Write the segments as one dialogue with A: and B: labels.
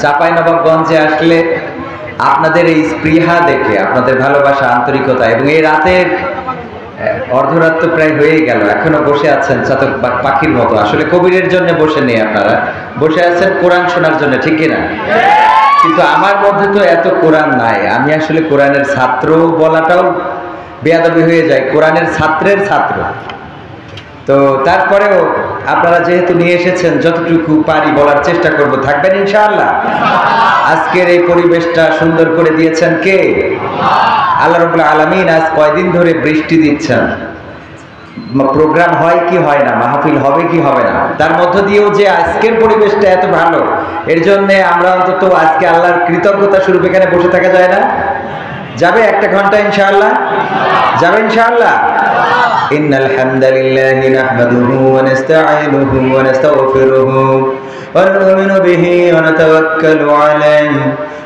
A: চাঁপাইনবাবগঞ্জে আসলে আপনাদের এই স্পৃহা দেখে, আপনাদের ভালোবাসা, আন্তরিকতা, এবং এই রাতের অর্ধরাত্র প্রায় হয়ে গেল, এখনো বসে আছেন চাতক পাখির মতো। আসলে কবিরের জন্য বসে নেই, আপনারা বসে আছেন কোরআন শোনার জন্য, ঠিক কিনা? কিন্তু আমার মধ্যে তো এত কোরআন নাই। আমি আসলে কোরআনের ছাত্র বলাটাও বেয়াদবি হয়ে যায়, কোরআনের ছাত্রের ছাত্র। তো তারপরেও আপনারা যেহেতু নিয়ে এসেছেন, যতটুকু পারি বলার চেষ্টা করব। থাকবেন ইনশাআল্লাহ? আজকের এই পরিবেশটা সুন্দর করে দিয়েছেন কে? আল্লাহ রাব্বুল আলামিন। আজ কয়দিন ধরে বৃষ্টি দিচ্ছেন, প্রোগ্রাম হয় কি হয় না, মাহফিল হবে কি হবে না, তার মধ্য দিয়েও যে আজকের পরিবেশটা এত ভালো, এর জন্য আমরা অন্তত আজকে আল্লাহর কৃতজ্ঞতা স্বরূপ এখানে বসে থাকা যায় না? যাবে একটা ঘন্টা ইনশাআল্লাহ? যাবে ইনশাআল্লাহ? ইন্নাল হামদালিল্লাহি নাহমাদুহু ওয়া নাস্তাঈনুহু ওয়া নাস্তাগফিরুহু ওয়া নু'মিনু বিহি ওয়া নাতাওয়াক্কালু আলাইহি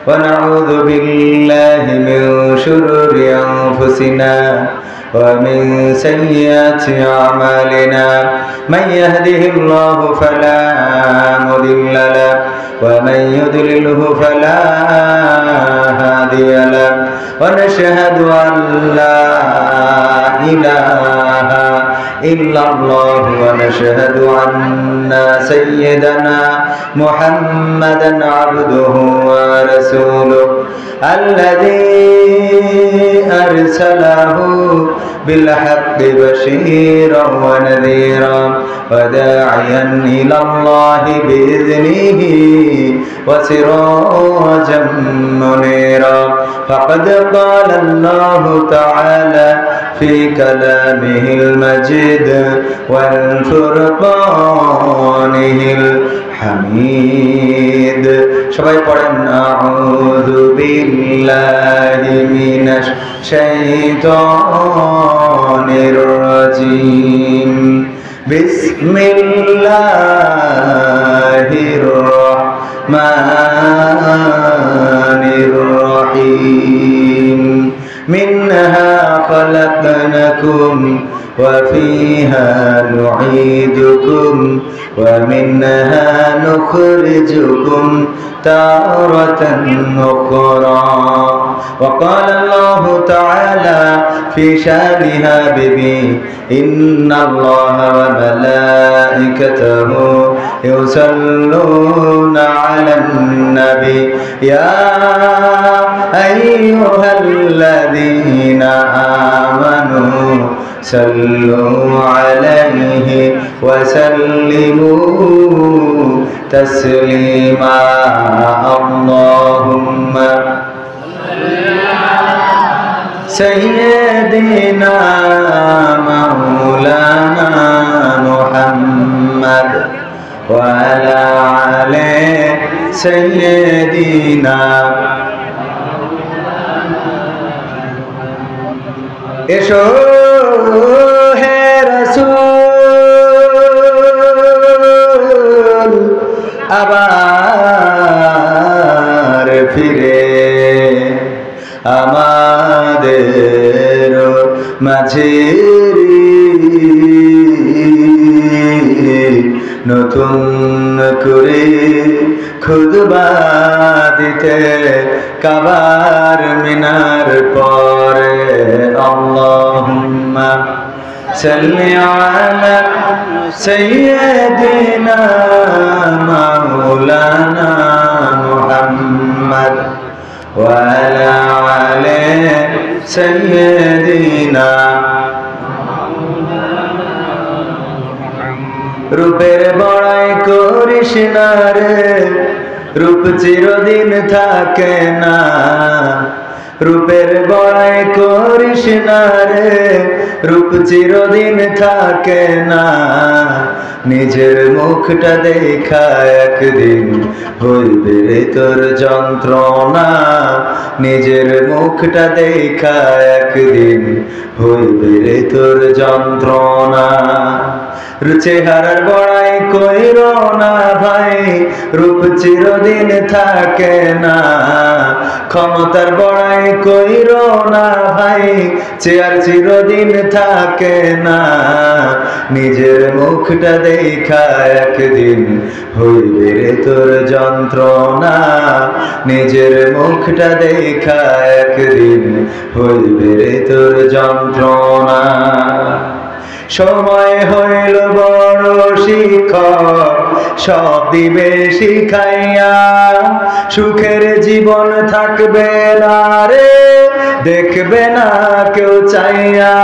A: ওয়া নাউযু বিল্লাহি মিন শুরুরি আনফুসিনা ওয়া মিন সাইয়্যাতি আমালিনা মান ইয়াহদিহিল্লাহু ফালা মুদিল্লা লাহু ওয়া মান ইউদ্লিলহু ফালা হাদিয়া লাহু ওয়া নাশহাদু আন লা ইলাহা ইল্লাল্লাহু ওয়া নাশহাদু আন্না সাইয়্যিদানা মুহাম্মাদান আবদুহু ওয়া রাসূলুহু الذي أرسله بالحق بشيرا ونذيرا وداعيا إلى الله بإذنه وسراجا منيرا فقد قال الله تعالى في كلامه المجيد والفرقانه الحميد সবাই পড়েন আউযু বিল্লাহি মিনাশ শাইতানির রাজীম বিসমিল্লাহির রাহমানির রহিম মিনহা খালাকনাকুম وفيها نعيدكم ومنها نخرجكم تارة أخرى وقال الله تعالى في شانها ببي إن الله وملائكته يصلون على النبي يا أيها الذين آمنوا صلوا عليه وسلموا تسليما اللهم سيدنا مولانا محمد وعلى آله سيدنا এসো হে রাসূল আবার ফিরে আমাদের মাঝে নতুন করে খুতবা দিতে কাবার মিনার পরে আল্লাহুম্মা সাল্লি আলা সাইয়্যিদিনা মাওলানা মুহাম্মদ ওয়া আলা আলি সাইয়্যিদিনা রূপের বড়াই করিস না রে, রূপ চিরদিন থাকে না। রূপের বড়াই করিস না রে, রূপ চিরদিন থাকে না। নিজের মুখটা দেখা একদিন হইবে রে তোর যন্ত্রণা। নিজের মুখটা দেখা একদিন হইবে রে তোর যন্ত্রণা। চেহারার বড়াই কইরো না ভাই, রূপ চিরদিন থাকে না। ক্ষমতার বড়াই কইরো না ভাই, চেয়ার চিরদিন থাকে না। নিজের মুখটা দেখা একদিন হইবে রে তোর যন্ত্রণা। নিজের মুখটা দেখা একদিন হইবে রে তোর যন্ত্রণা। সময় হইল বড় শিক্ষক, সব দিবে শিখাইয়া, সুখের জীবন থাকবে না রে, দেখবে না কেউ চাইয়া।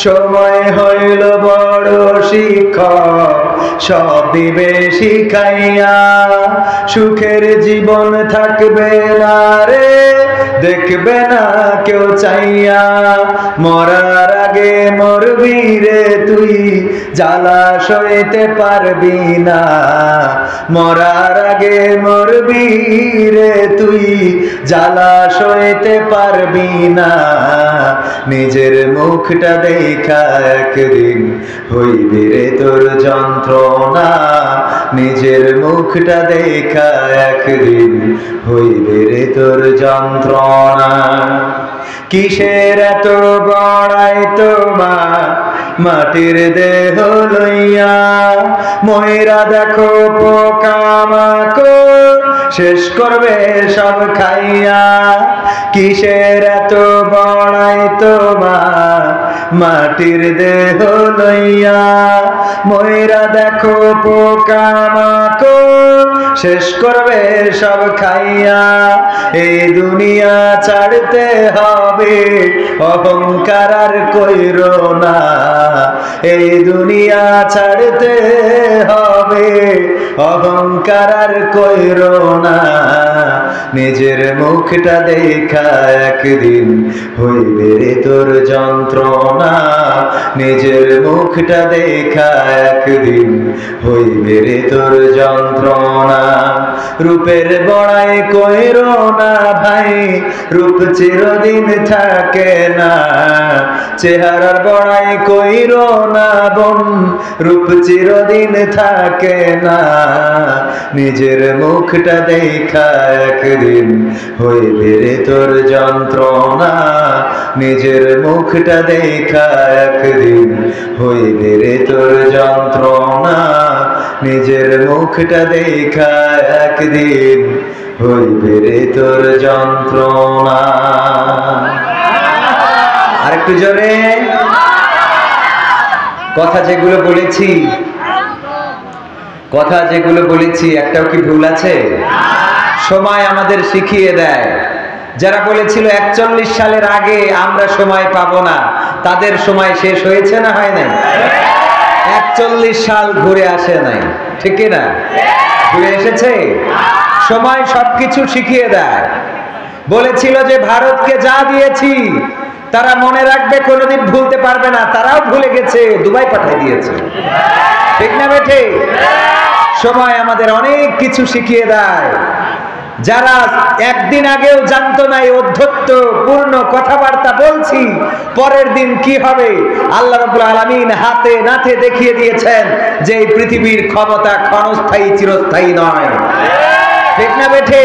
A: সময় হইল বড় শিক্ষক, সব দিবে শিখাইয়া, সুখের জীবন থাকবে না রে, দেখবে না কেউ চাইয়া। মরার আগে মরবি রে তুই, জ্বালা সইতে পারবি না। মরার আগে মরবি রে তুই, জ্বালা সইতে পারবি না। নিজের মুখটা দেখা একদিন হইবে রে তোর যন্ত্রণা। নিজের মুখটা দেখা একদিন হইবে রে তোর যন্ত্রণা। কিসের এত বড়াই তোমার মাটির দেহ লইয়া, ময়রা দেখো পোকামাকড় শেষ করবে সব খাইয়া। কিসের এত বড়াই তোমার মাটির দেহ লইয়া, ময়রা দেখো পোকামাকড় শেষ করবে সব খাইয়া। এই দুনিয়া ছাড়তে হবে, অহংকার আর কইরো না। এই দুনিয়া ছাড়তে হবে, অহংকার আর কইরো না। নিজের মুখটা দেখা একদিন হইবে রে তোর যন্ত্রণা। নিজের মুখটা দেখা একদিন হইবে রে তোর যন্ত্রণা। রূপের বড়াই কইরো না ভাই, রূপ চিরদিন থাকে না। চেহারার বড়াই কইরো না বোন, রূপ চিরদিন থাকে না। নিজের মুখটা দেখা একদিন হইবে রে তোর যন্ত্রণা। নিজের মুখটা দেখা একদিন হইবে রে তোর যন্ত্রণা। নিজের মুখটা দেখা একদিন হইবে রে তোর যন্ত্রণা। আরেকটু জোরে। কথা যেগুলো বলেছি একটাও কি ভুল আছে? সময় আমাদের শিখিয়ে দেয়। যারা বলেছিল 41 সালের আগে আমরা সময় পাবো না, তাদের সময় শেষ হয়েছে না হয় নাই? 41 সাল ঘুরে আসে নাই, ঠিক না? ঘুরে এসেছে। সময় সবকিছু শিখিয়ে দেয়। বলেছিল যে ভারতকে যা দিয়েছি তারা মনে রাখবে, কোনোদিন ভুলতে পারবে না, তারাও ভুলে গেছে, দুবাই পাঠিয়ে দিয়েছে, ঠিক না বেঠে? সময় আমাদের অনেক কিছু শিখিয়ে দেয়। যারা একদিন আগেও জানতো না এই অধ্যত্ত পূর্ণ কথাবার্তা বলছি পরের দিন কি হবে, আল্লাহ রাব্বুল আলামিন হাতে নাতে দেখিয়ে দিয়েছেন যে এই পৃথিবীর ক্ষমতা ক্ষণস্থায়ী, চিরস্থায়ী নয়, ঠিক না বেঠে?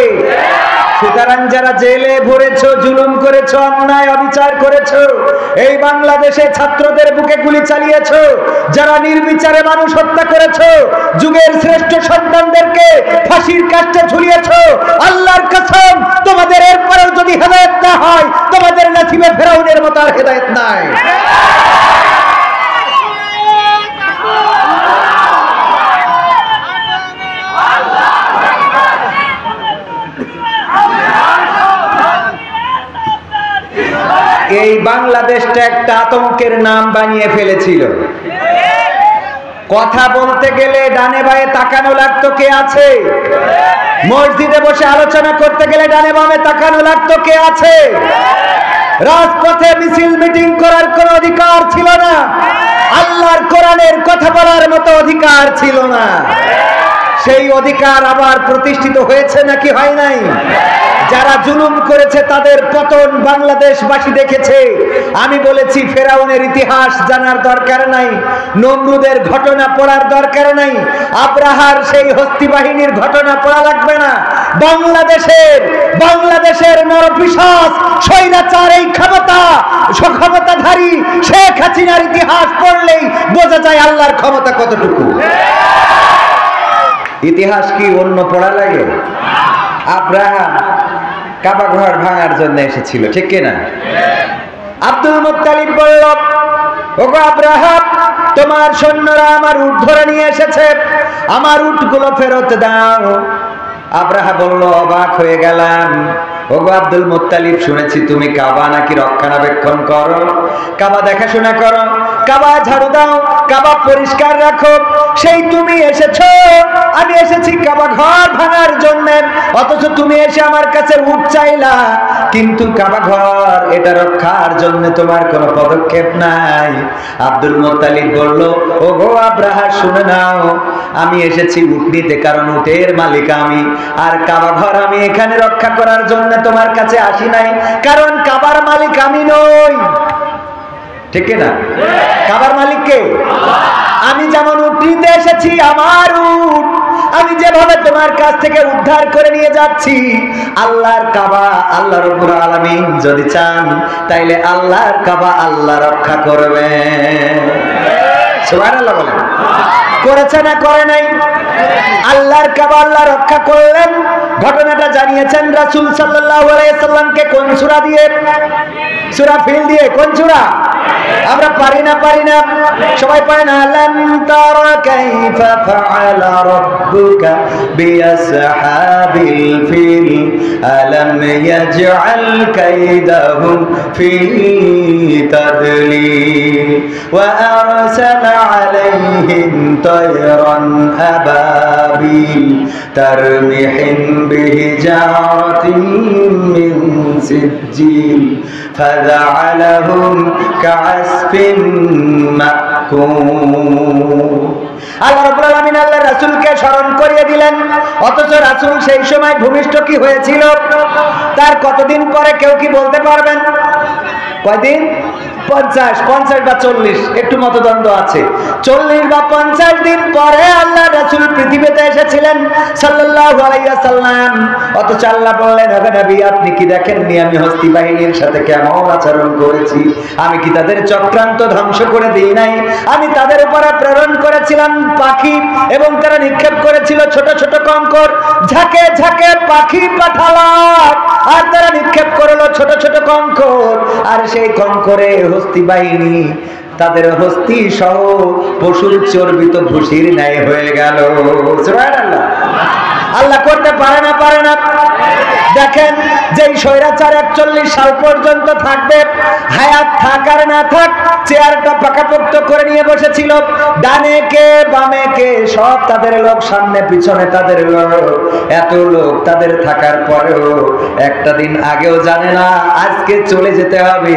A: সুতরাং যারা জেলে ভরেছো, জুলুম করেছো, অন্যায় অবিচার করেছো, এই বাংলাদেশে ছাত্রদের বুকে গুলি চালিয়েছো, যারা নির্বিচারে মানুষ হত্যা করেছো, যুগের শ্রেষ্ঠ সন্তানদেরকে ফাঁসির কাস্টে ঝুলিয়েছো, আল্লাহর কসম তোমাদের এরপরেও যদি হেদায়েত না হয়, তোমাদের নসিবে ফেরাউনের মতো আর হেদায়েত নাই। এই বাংলাদেশটা একটা আতঙ্কের নাম বানিয়ে ফেলেছিল। কথা বলতে গেলে ডানে বায়ে তাকানো লাগতো, কে আছে? মসজিদে বসে আলোচনা করতে গেলে ডানে বামে তাকানো লাগতো, কে আছে? রাজপথে মিছিল মিটিং করার কোনো অধিকার ছিল না, আল্লাহর কোরআনের কথা বলার মতো অধিকার ছিল না। সেই অধিকার আবার প্রতিষ্ঠিত হয়েছে নাকি হয় নাই? যারা জুলুম করেছে তাদের পতন বাংলাদেশবাসী দেখেছে। আমি বলেছি ফেরাউনের ইতিহাস জানার দরকার নাই, নমরুদের ঘটনা পড়ার দরকার নাই, আব্রাহার সেই হস্তি বাহিনীর ঘটনা পড়া লাগবে না। বাংলাদেশের নরপিশাচ স্বৈরাচার এই ক্ষমতাধারী শেখ হাসিনার ইতিহাস পড়লেই বোঝা যায় আল্লাহর ক্ষমতা কতটুকু। ইতিহাস কি অন্য পড়া লাগে? আব্রাহাম কাবা ঘর ভাঙার জন্য এসেছিল, ঠিক কিনা? আব্দুল মুত্তালিব বলল, ওগো আব্রাহাম, তোমার সৈন্যরা আমার উট ধরে নিয়ে এসেছে, আমার উটগুলো ফেরত দাও। আব্রাহা বলল, অবাক হয়ে গেলাম, ওগো আব্দুল মুত্তালিব, শুনেছি তুমি কাবা নাকি রক্ষণাবেক্ষণ করো, কাবা দেখাশোনা করো, কাবা ঝাড়ু দাও, কাবা পরিষ্কার রাখো, সেই তুমি এসেছো, আমি এসেছি কাবা ঘর ভাঙার জন্য, অথচ তুমি এসে আমার কাছে উট চাইলা, কিন্তু কাবা ঘর এটা রক্ষার জন্য তোমার কোনো পদক্ষেপ নাই। আব্দুল মুত্তালিব বলল, ওগো আব্রাহা, শুনে নাও, আমি এসেছি উট নিতে, কারণ উটের মালিক আমি, আর কাবা ঘর আমি এখানে রক্ষা করার জন্য তোমার কাছে আসি নাই, কারণ কাবার মালিক আমি নই, ঠিক না? কাবার মালিক কে? আমি যেমন উট নিতে এসেছি, আমার উট আমি যেভাবে তোমার কাছ থেকে উদ্ধার করে নিয়ে যাচ্ছি, আল্লাহর কাবা আল্লাহ রাব্বুল আলামিন যদি চান, তাইলে আল্লাহর কাবা আল্লাহ রক্ষা করবেন। সুবহানাল্লাহ বলেন। করেছে না করে নাই? আল্লাহর কাবা আল্লাহ রক্ষা করলেন। ঘটনাটা জানিয়েছেন রাসূল সাল্লাল্লাহু আলাইহি সাল্লামকে কোন সূরা দিয়ে? সূরা ফিল দিয়ে। কোন সূরা? আমরা পারি না সবাই পারে না। আলাম তারা কাইফা ফাআলা রাব্বুকা বিআসহাবিল ফিল আলাম ইয়াজআল কাইদাহুম ফি তাদলিল ওয়া আরসালা আলাইহিম তায়রান আবাবিল তারমিহিম বিহিজারাতিন মিন সিজ্জিল ফাজআলাহুম কাআসফিন মাকুল। আল্লাহ রাব্বুল আলামিন আল্লাহর রাসূলকে স্মরণ করিয়ে দিলেন, অথচ রাসূল সেই সময় ভূমিষ্ঠ কি হয়েছিল, তার কতদিন পরে কেউ কি বলতে পারবেন? কয়দিন? 50 বা 40, একটু মতদ্বন্দ্ব আছে। 40 বা 50 দিন পরে আল্লাহ রাসূল পৃথিবীতে এসেছিলেন সাল্লাল্লাহু আলাইহি ওয়াসাল্লাম। অথচ আল্লাহ বললেন, হে নবী, আপনি কি দেখেননি আমি হস্তি বাহিনীর সাথে কেমন আচরণ করেছি? আমি কি তাদের চক্রান্ত ধ্বংস করে দিই নাই? আমি তাদের উপরে প্রেরণ করেছিলাম পাখি, এবং তারা নিক্ষেপ করেছিল ছোট ছোট কঙ্কর, ঝাঁকে ঝাঁকে পাখি পাঠালাম, আর তারা নিক্ষেপ করলো ছোট ছোট কঙ্কর, আর সেই কঙ্করে হস্তি বাহিনী তাদের হস্তি সহ পশুর চর্বিত ভুসির ন্যায় হয়ে গেল। সুবহানাল্লাহ। আল্লাহ করতে পারে না? দেখেন, যেই স্বৈরাচার 41 সাল পর্যন্ত থাকবে, হায়াত থাক আর না থাক, চেয়ারটা পাকাপোক্ত করে নিয়ে বসেছিল, ডানে কে বামে কে সব তাদের লোক, সামনে পিছনে তাদের লোক, এত লোক তাদের থাকার পরেও একটা দিন আগেও জানে না আজকে চলে যেতে হবে।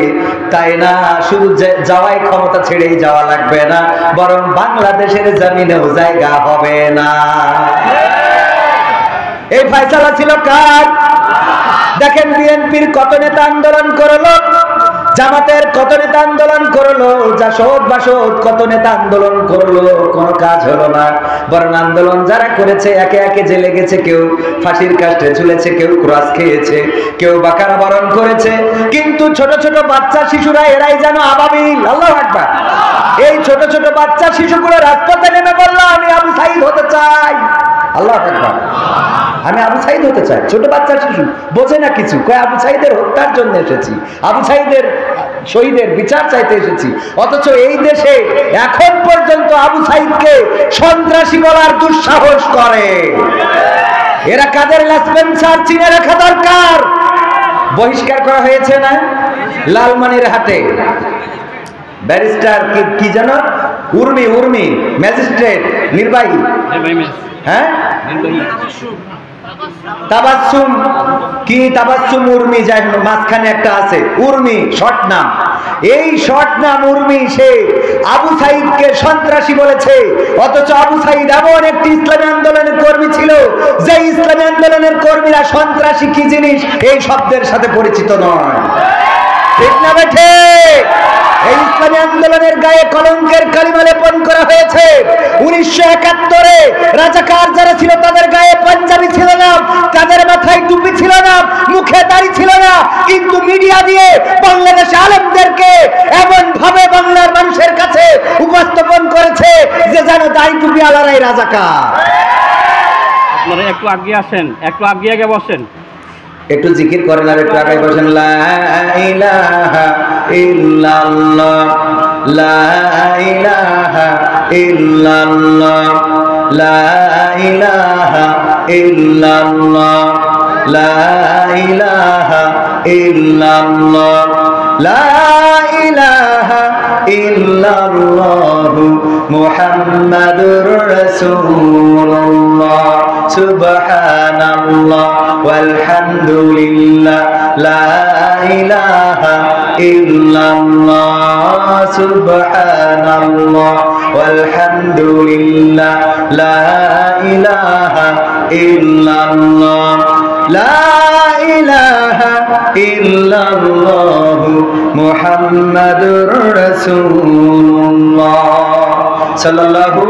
A: তাই না, শুধু যাওয়াই ক্ষমতা ছেড়েই যাওয়া লাগবে না, বরং বাংলাদেশের জমিনেও জায়গা হবে না। এই ফয়সালা ছিল কার? দেখেন, বিএনপির কত নেতা আন্দোলন করলো, জামাতের কত নেতা আন্দোলন করলো, জাসদ বাসদ কত নেতা আন্দোলন করলো, কোনো কাজ হলো না। বরং আন্দোলন যারা করেছে একে একে জেলে গেছে, কেউ ফাঁসির কাস্টে ঝুলেছে, কেউ ক্রস খেয়েছে, কেউ বাকারা বরণ করেছে। কিন্তু ছোট ছোট বাচ্চা শিশুরা, এরাই যেন আবাবিল। আল্লাহু আকবার। এই ছোট ছোট বাচ্চা শিশুগুলো রাজপথে নেমে বলল, আমি আবু সাঈদ হতে চাই। আল্লাহু আকবার। আমি আবু সাঈদ হতে চাই। ছোট বাচ্চা শিশু বোঝে না কিছু, কয় আবু সাঈদের হত্যার জন্য এসেছি, আবু সাঈদের শহীদের বিচার চাইতে এসেছি। অথচ এই দেশে এখন পর্যন্ত আবু সাঈদকে সন্ত্রাসী বলার দুঃসাহস করে। এরা কাদের লেসপেন্সার চিনে রাখা দরকার। বহিষ্কার করা হয়েছে না লালমনিরহাটে, ব্যারিস্টার কি যেন উর্মি ম্যাজিস্ট্রেট নির্বাহী, হ্যাঁ, তাবাসসুম কি তাবাসসুম উর্মি, যাই হোক মাঝখানে একটা আছে উর্মি, শর্ট নাম। এই শর্ট নাম উর্মি, সে আবু সাঈদকে সন্ত্রাসী বলেছে। অথচ আবু সাঈদ এমন একটি ইসলামী আন্দোলনের কর্মী ছিল, যে ইসলামী আন্দোলনের কর্মীরা সন্ত্রাসী কি জিনিস এই শব্দের সাথে পরিচিত নয়। ঠিক না বেঠে? এই ইসলামী আন্দোলনের গায়ে কলঙ্কের কালিমা লেপন করা হয়েছে। 1971-এ রাজাকার যারা ছিল তাদের গায়ে পাঞ্জাবি ছিল না, তাদের মাথায় টুপি ছিল না, মুখে দাড়ি ছিল না, কিন্তু মিডিয়া দিয়ে বাংলাদেশ আলেমদেরকে এমন ভাবে বাংলার মানুষের কাছে উপস্থাপন করেছে যে যেন দাড়ি টুপি আলারাই রাজাকার।
B: আপনারা একটু আগে আসেন, একটু আগে বসেন,
A: একটু জিকির করেন আর একটু আগে বসেন। লা ইলাহা ইল্লাল্লাহ, লা ইলাহা ইল্লাল্লাহ, লা ইলাহা ইল্লাল্লাহ, লা ইলাহা ইল্লাল্লাহ, লা ইলাহা ইল্লাল্লাহু মুহাম্মাদুর রাসূলুল্লাহ, সুবহানাল্লাহ ওয়ালহামদুলিল্লাহ, লা ইলাহা ইল্লাল্লাহ, সুবহানাল্লাহ ওয়ালহামদুলিল্লাহ, লা ইলাহা ইল্লাল্লাহ, লা ইলাহা ইল্লাল্লাহু মুহাম্মাদুর রাসূলুল্লাহ সাল্লাল্লাহু।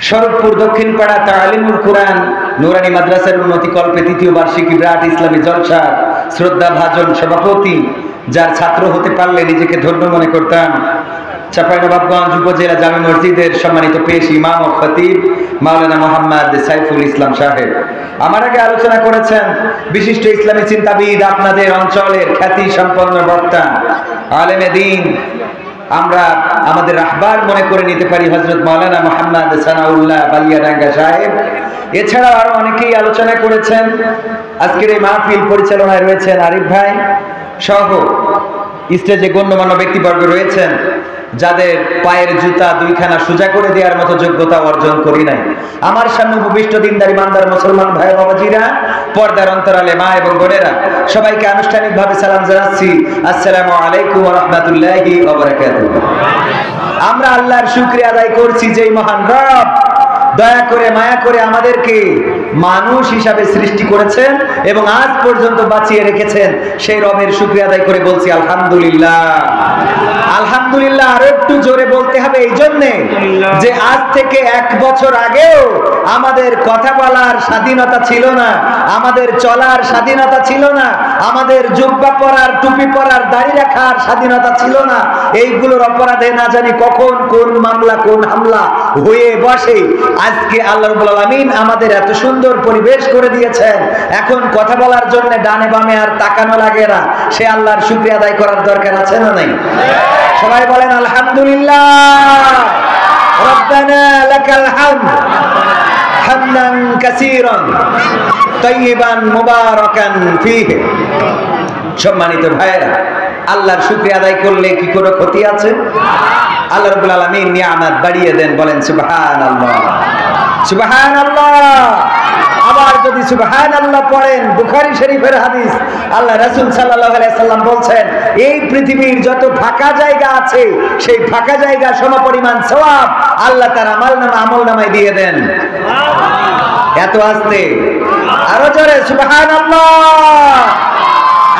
A: শরৎপুর দক্ষিণ পাড়া তালিমুল কোরআন নুরানি মাদ্রাসার উন্নতি কল্পে তৃতীয় বার্ষিকী বিরাট ইসলামী জলসার শ্রদ্ধা ভাজন সভাপতি, যার ছাত্র হতে পারলে নিজেকে ধন্য মনে করতাম, চাঁপাইনবাবগঞ্জ উপজেলা জামে মসজিদের সম্মানিত পেশ ইমাম ও খতিব মাওলানা মোহাম্মদ সাইফুল ইসলাম সাহেব আমার আগে আলোচনা করেছেন। বিশিষ্ট ইসলামী চিন্তাবিদ, আপনাদের অঞ্চলের খ্যাতি সম্পন্ন বক্তা, আলেমে দ্বীন, আমরা আমাদের রাহবার মনে করে নিতে পারি হযরত মাওলানা মোহাম্মদ সানাউল্লাহ বালিয়াডাঙ্গা সাহেব। এছাড়াও আরো অনেকেই আলোচনা করেছেন। আজকের এই মাহফিল পরিচালনায় রয়েছেন আরিফ ভাই সহ স্টেজে গণ্যমান্য ব্যক্তিবর্গ রয়েছেন, যাদের পায়ের জুতা দুইখানা সোজা করে দেওয়ার মতো যোগ্যতা অর্জন করি নাই। আমার সামনে উপবিষ্ট দিনদার ইমানদার মুসলমান ভাই বাবাজিরা, পর্দার অন্তরালে মা এবং বোনেরা, সবাইকে আনুষ্ঠানিকভাবে সালাম জানাচ্ছি, আসসালামু আলাইকুম ওয়া রাহমাতুল্লাহি ওয়া বারাকাতুহু। আমরা আল্লাহর শুকরিয়া আদায় করছি যে মহান রব দয়া করে মায়া করে আমাদেরকে মানুষ হিসাবে সৃষ্টি করেছেন এবং আজ পর্যন্ত বাঁচিয়ে রেখেছেন। সেই রবের শুকরিয়া আদায় করে বলছি আলহামদুলিল্লাহ। আলহামদুলিল্লাহ আরো একটু জোরে বলতে হবে এই জন্যে যে আজ থেকে 1 বছর আগেও আমাদের কথা বলার স্বাধীনতা ছিল না, আমাদের চলার স্বাধীনতা ছিল না, আমাদের জুব্বা পরার, টুপি পরার, দাড়ি রাখার স্বাধীনতা ছিল না। এইগুলোর অপরাধে না জানি কখন কোন মামলা, কোন হামলা হয়ে বসে। আজকে আল্লাহ রাব্বুল আলামিন আমাদের এত সুন্দর পরিবেশ করে দিয়েছেন, এখন কথা বলার জন্য ডানে বামে আর তাকানো লাগে না। সে আল্লাহর শুকরিয়া আদায় করার দরকার আছে না নাই? সবাই বলেন আলহামদুলিল্লাহ। রব্বানা লাকাল হামদ হামদান কাসীরান তাইয়িবান মুবারাকান ফীহি। সম্মানিত ভাইরা, আল্লাহর শুকরিয়া আদায় করলে কি কোনো ক্ষতি আছে? আল্লাহ রাব্বুল আলামিন নিয়ামত বাড়িয়ে দেন, বলেন সুবহানাল্লাহ, সুবহানাল্লাহ। আবার যদি সুবহানাল্লাহ পড়েন, বুখারী শরীফের হাদিস, আল্লাহ রাসূল সাল্লাল্লাহু আলাইহি সাল্লাম বলছেন, এই পৃথিবীর যত ফাঁকা জায়গা আছে সেই ফাঁকা জায়গা সমপরিমাণ সওয়াব আল্লাহ তার আমলনামায় দিয়ে দেন। এত আস্তে, আরো জোরে সুবহানাল্লাহ।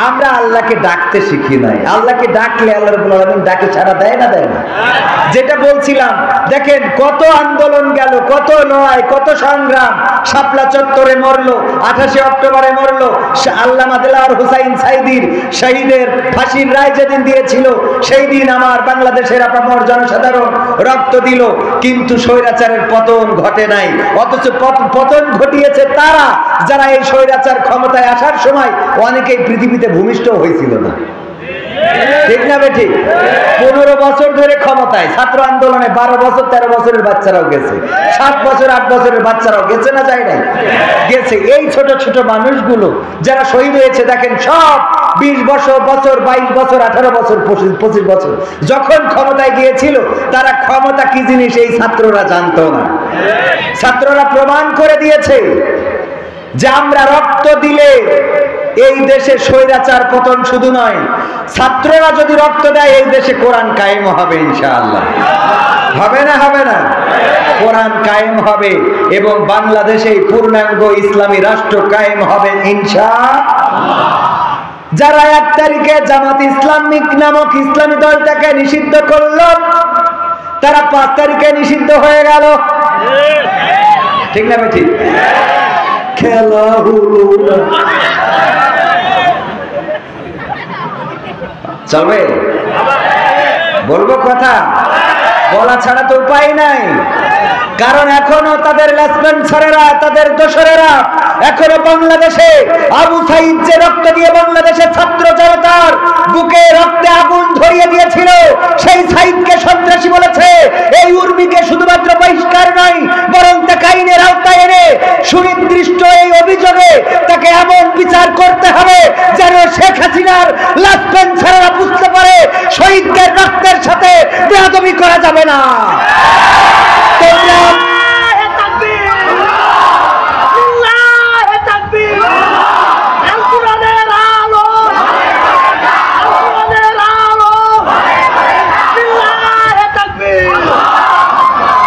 A: আমরা আল্লাহকে ডাকতে শিখি নাই। আল্লাহকে ডাকলে আল্লাহ রাব্বুল আলামিন ডাকে সাড়া দেয় না, দেয় না? যেটা বলছিলাম, দেখেন কত আন্দোলন গেল, কত লড়াই, কত সংগ্রাম। শাপলা চত্বরে মরলো, 28 অক্টোবরে মরলো আল্লামা দেলাওয়ার হোসাইন সাইদির শহীদের ফাঁসির রায় যেদিন দিয়েছিল, সেই দিন আমার বাংলাদেশের আপামর জনসাধারণ রক্ত দিল, কিন্তু স্বৈরাচারের পতন ঘটে নাই। অথচ পতন ঘটিয়েছে তারা যারা এই স্বৈরাচার ক্ষমতায় আসার সময় অনেকেই পৃথিবীতে ভূমিষ্ঠ হয়েছিল না। ঠিক না বেঠিক? 15 বছর ধরে ক্ষমতায়, ছাত্র আন্দোলনে 12 বছর 13 বছরের বাচ্চারাও গেছে, 7 বছর 8 বছরের বাচ্চারাও গেছে না, যায় নাই? গেছে। এই ছোট ছোট মানুষগুলো যারা শহীদ হয়েছে, দেখেন সব 20 বছর 22 বছর 18 বছর 25 বছর যখন ক্ষমতায় গিয়েছিল, তারা ক্ষমতা কি জিনিস এই ছাত্ররা জানতো না। ছাত্ররা প্রমাণ করে দিয়েছে যে আমরা রক্ত দিলে এই দেশে স্বৈরাচার পতন শুধু নয়, ছাত্ররা যদি রক্ত দেয় এই দেশে কোরআন কায়েম হবে ইনশাআল্লাহ। হবে না? হবে না? কোরআন কায়েম হবে এবং বাংলাদেশে পূর্ণাঙ্গ ইসলামী রাষ্ট্র কায়েম হবে ইনশাআল্লাহ। যারা 1 তারিখে জামাত ইসলামিক নামক ইসলামী দলটাকে নিষিদ্ধ করলো, তারা 5 তারিখে নিষিদ্ধ হয়ে গেল। ঠিক না ঠিক? খেলা হলো না। চলবে? বলবো কথা? বলা ছাড়া তো উপায় নাই, কারণ এখনো তাদের লেসপেন্সারেরা, তাদের দোসরেরা এখনো বাংলাদেশে আবু সাইদ যে রক্ত দিয়ে বাংলাদেশের ছাত্র জনতার বুকে রক্তে আগুন ধরিয়ে দিয়েছিল, সেই সাইদকে সন্ত্রাসী বলেছে। এই উর্মিকে শুধুমাত্র বহিষ্কার নয়, বরং তাকে আইনের আওতায় এনে সুনির্দিষ্ট এই অভিযোগে তাকে এমন বিচার করতে হবে যেন শেখ হাসিনার লেসপেন্সারেরা বুঝতে পারে শহীদদের রক্তের সাথে বেয়াদবি করা যাবে না।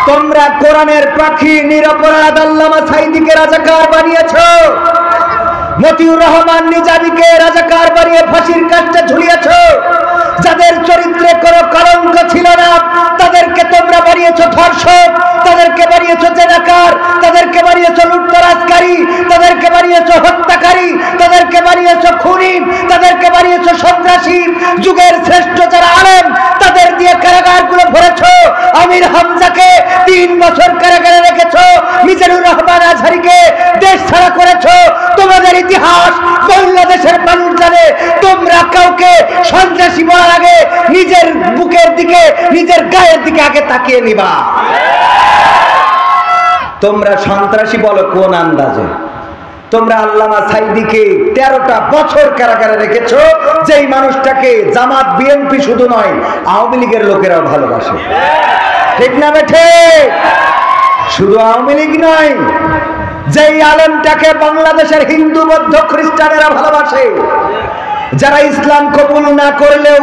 A: তোমরা কোরআনের পাখি নিরপরাধ আল্লামা সাঈদীকে রাজাকার বানিয়েছো, মতিউর রহমান নিজামীকে রাজাকার বানিয়ে ফাঁসির কাস্টে ঝুলিয়েছো। যাদের চরিত্রে কোনো কলঙ্ক ছিল না তাদেরকে তোমরা বানিয়েছো ধর্ষক, তাদেরকে বানিয়েছো জেনাকার, তাদেরকে বানিয়েছো লুটতরাজকারী, তাদেরকে বানিয়েছো হত্যাকারী, তাদেরকে বানিয়েছো খুনি, তাদেরকে বানিয়েছো সন্ত্রাসী। যুগের শ্রেষ্ঠ যারা আলেম তাদের দিয়ে কারাগারগুলো ভরেছো। আমির হামজাকে 3 বছর কারাগারে রেখেছো, মিজানুর রহমান আজহারীকে দেশ ছাড়া করেছো। তোমাদের ইতিহাস বাংলাদেশের মানুষ জানে। তোমরা কাউকে সন্ত্রাসী বলার আগে নিজের বুকের দিকে, নিজের গায়ের দিকে আগে তাকিয়ে নিবা। তোমরা সন্ত্রাসী বলো কোন আন্দাজে? তোমরা আল্লামা সাঈদীকে 13টা বছর কারাগারে রেখেছো, যেই মানুষটাকে জামাত বিএনপি শুধু নয় আওয়ামী লীগের লোকেরাও ভালোবাসে। ঠিক না বেঠে? শুধু আওয়ামী লীগ নয়, যেই আলেমটাকে বাংলাদেশের হিন্দু বৌদ্ধ খ্রিস্টানেরা ভালোবাসে, যারা ইসলাম কবুল না করলেও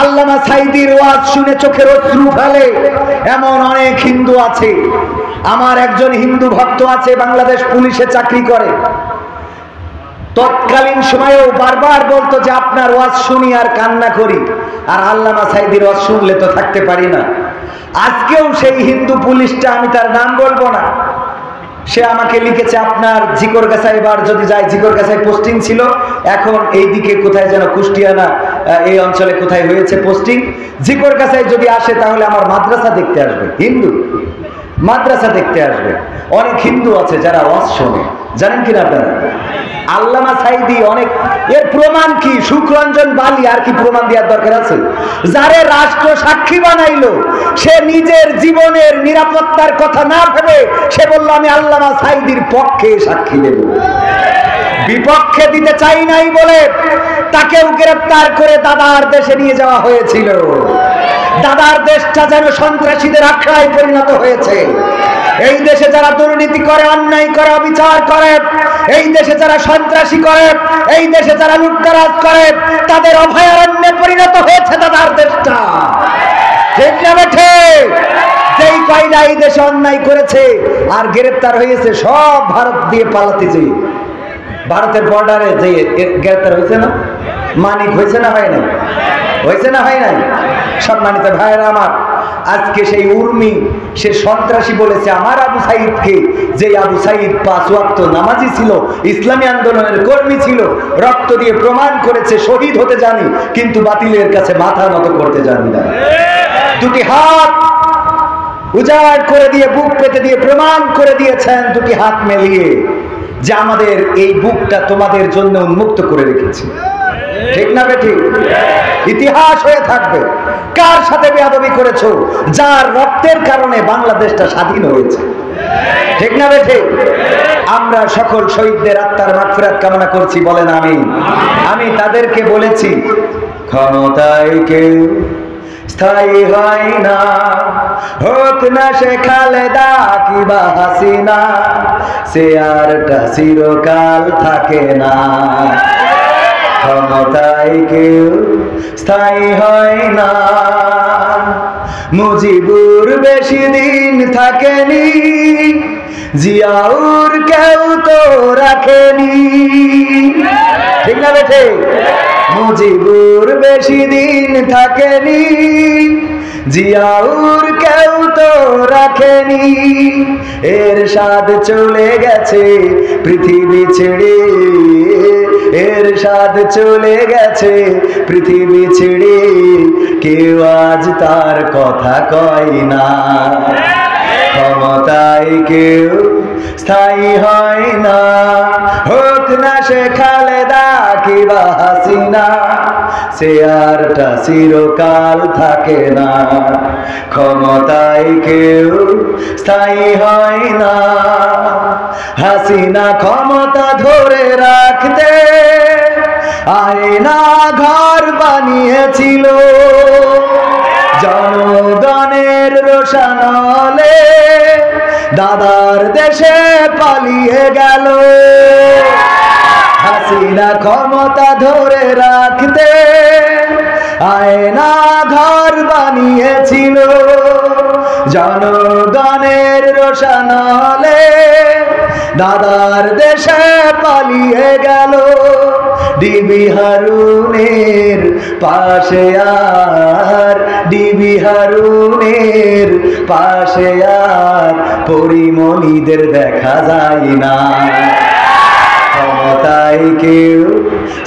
A: আল্লামা সাঈদীর ওয়াজ শুনে চোখের অশ্রু ফেলে, এমন অনেক হিন্দু আছে। আমার একজন হিন্দু ভক্ত আছে, বাংলাদেশ পুলিশে চাকরি করে। তৎকালীন সময়েও বারবার বলতো যে আপনার ওয়াজ শুনি আর কান্না করি, আর আল্লামা সাঈদীর ওয়াজ শুনলে তো থাকতে পারি না। আজকেও সেই হিন্দু পুলিশটা, আমি তার নাম বলবো না, সে আমাকে লিখেছে আপনার ঝিকরগাছায় এবার যদি যায়, ঝিকরগাছায় পোস্টিং ছিল, এখন এই দিকে কোথায় যেন কুষ্টিয়া না এই অঞ্চলে কোথায় হয়েছে পোস্টিং, ঝিকরগাছায় যদি আসে তাহলে আমার মাদ্রাসা দেখতে আসবে। হিন্দু মাদ্রাসা দেখতে আসবে। অনেক হিন্দু আছে যারা ওয়াজ শোনে, জানেন কিনা আপনারা? আল্লামা সাঈদী অনেক, এর প্রমাণ কি? সুখরঞ্জন বালি আর কি প্রমাণ দেওয়ার দরকার আছে? যারে রাষ্ট্র সাক্ষী বানাইলো সে নিজের জীবনের নিরাপত্তার কথা না ভেবে সে বলল আমি আল্লামা সাঈদীর পক্ষে সাক্ষী দেব। বিপক্ষে দিতে চাই নাই বলে তাকেও গ্রেফতার করে দাদার দেশে নিয়ে যাওয়া হয়েছিল। দাদার দেশটা যেন সন্ত্রাসীদের আখড়ায় পরিণত হয়েছে। এই দেশে যারা দুর্নীতি করে, অন্যায় করে, অবিচার করে, এই দেশে যারা সন্ত্রাসী করে, এই দেশে যারা লুটতরাজ করে, তাদের অভয়ারণ্যে পরিণত হয়েছে দাদার দেশটা। ঠিক না বেঠে? যেই কয়লা এই দেশে অন্যায় করেছে আর গ্রেফতার হয়েছে সব ভারত দিয়ে পালাতে যেয়ে, ভারতের বর্ডারে যে গ্রেফতার হয়েছে না, মানিক হয়েছে না, হয় নাই? হয়েছে না, হয় নাই? সম্মানিত ভাইয়েরা আমার, আজকে সেই উর্মি সে সন্ত্রাসী বলেছে আমার আবু সাঈদকে, যে আবু সাঈদ 5 ওয়াক্ত নামাজি ছিল, ইসলামী আন্দোলনের কর্মী ছিল, রক্ত দিয়ে প্রমাণ করেছে শহীদ হতে জানি, কিন্তু বাতিলের কাছে মাথা নত করতে জানি না। দুটি হাত উজাড় করে দিয়ে, বুক পেতে দিয়ে প্রমাণ করে দিয়েছেন দুটি হাত মেলিয়ে যে আমাদের এই বুকটা তোমাদের জন্য উন্মুক্ত করে রেখেছি। ঠিক না বেঠিক? ইতিহাস হয়ে থাকবে কার সাথে বেয়াদবি করেছো, যার রক্তের কারণে বাংলাদেশটা স্বাধীন হয়েছে। ঠিক না বেঠিক? আমরা সকল শহীদদের আত্মার মাগফিরাত কামনা করছি, বলেন আমিন। আমি তাদেরকে বলেছি ক্ষমতায় কেউ স্থায়ী হয় না, হোক না সে খালেদা কিবা হাসিনা, সে আরটা চিরকাল থাকে না। ক্ষমতায় কেউ স্থায়ী হয় না, মুজিবুর বেশি দিন থাকেনি, জিয়াউর কেউ তো রাখেনি। ঠিক না বেঠে? মুজিবুর বেশি দিন থাকেনি, জিয়াউর কেউ তো রাখেনি। এরশাদ চলে গেছে পৃথিবী ছেড়ে,
C: এর স্বাদ চলে গেছে পৃথিবী ছেড়ে, কেউ আজ তার কথা কয় না। ক্ষমতায় কেউ স্থায়ী হয় না, হোক না সে খালেদা কিবা হাসিনা, চেয়ারটা চিরকাল থাকে না। ক্ষমতায় কেউ স্থায়ী হয় না, হাসিনা ক্ষমতা ধরে রাখতে আয়না ঘর বানিয়েছিল, জনগণের রোশানলে দাদার দেশে পালিয়ে গেল। হাসিনা ক্ষমতা ধরে রাখতে আয়না ঘর বানিয়েছিল, জনগণের রোশানলে দাদার দেশে পালিয়ে গেল। ডিবি হারুনের পাশে আর, ডিবি হারুনের পাশে আর পরিমণিদের দেখা যায় না। ক্ষমতায় কেউ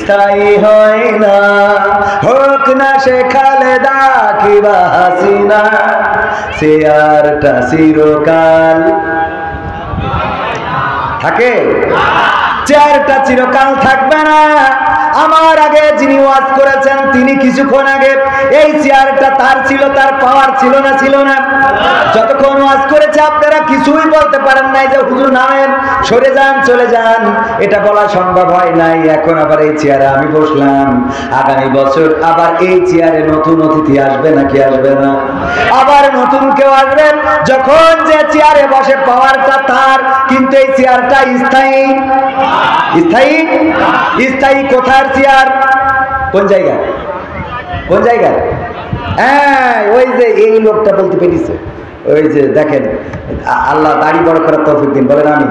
C: স্থায়ী হয় না, হোক না সে খালেদা কিবা হাসিনা, চেয়ারটা চিরকাল থাকে, চেয়ারটা চিরকাল থাকবে না। আমার আগে যিনি ওয়াজ করেছেন তিনি কিছুক্ষণ আগে এই চেয়ারটা তার ছিল, তার পাওয়ার ছিল না? ছিল না? যতক্ষণ ওয়াজ করেছে আপনারা কিছুই বলতে পারেন নাই যে হুজুর নামেন, সরে যান, চলে যান, এটা বলা সম্ভব হয় নাই। এখন আবার এই চেয়ারে আমি বসলাম, আগামী বছর আবার এই চেয়ারে নতুন অতিথি আসবে নাকি আসবে না? আবার নতুন কেউ আসবে। যখন যে চেয়ারে বসে পাওয়ারটা তার, কিন্তু এই চেয়ারটা স্থায়ী। স্থায়ী স্থায়ী কোথার চেয়ার? কোন জায়গা? কোন জায়গায়? হ্যাঁ, ওই যে এই লোকটা বলতে পেরেছে, ওই যে দেখেন, আল্লাহ দাড়ি বড় করার তৌফিক দিন, বলেন আমি।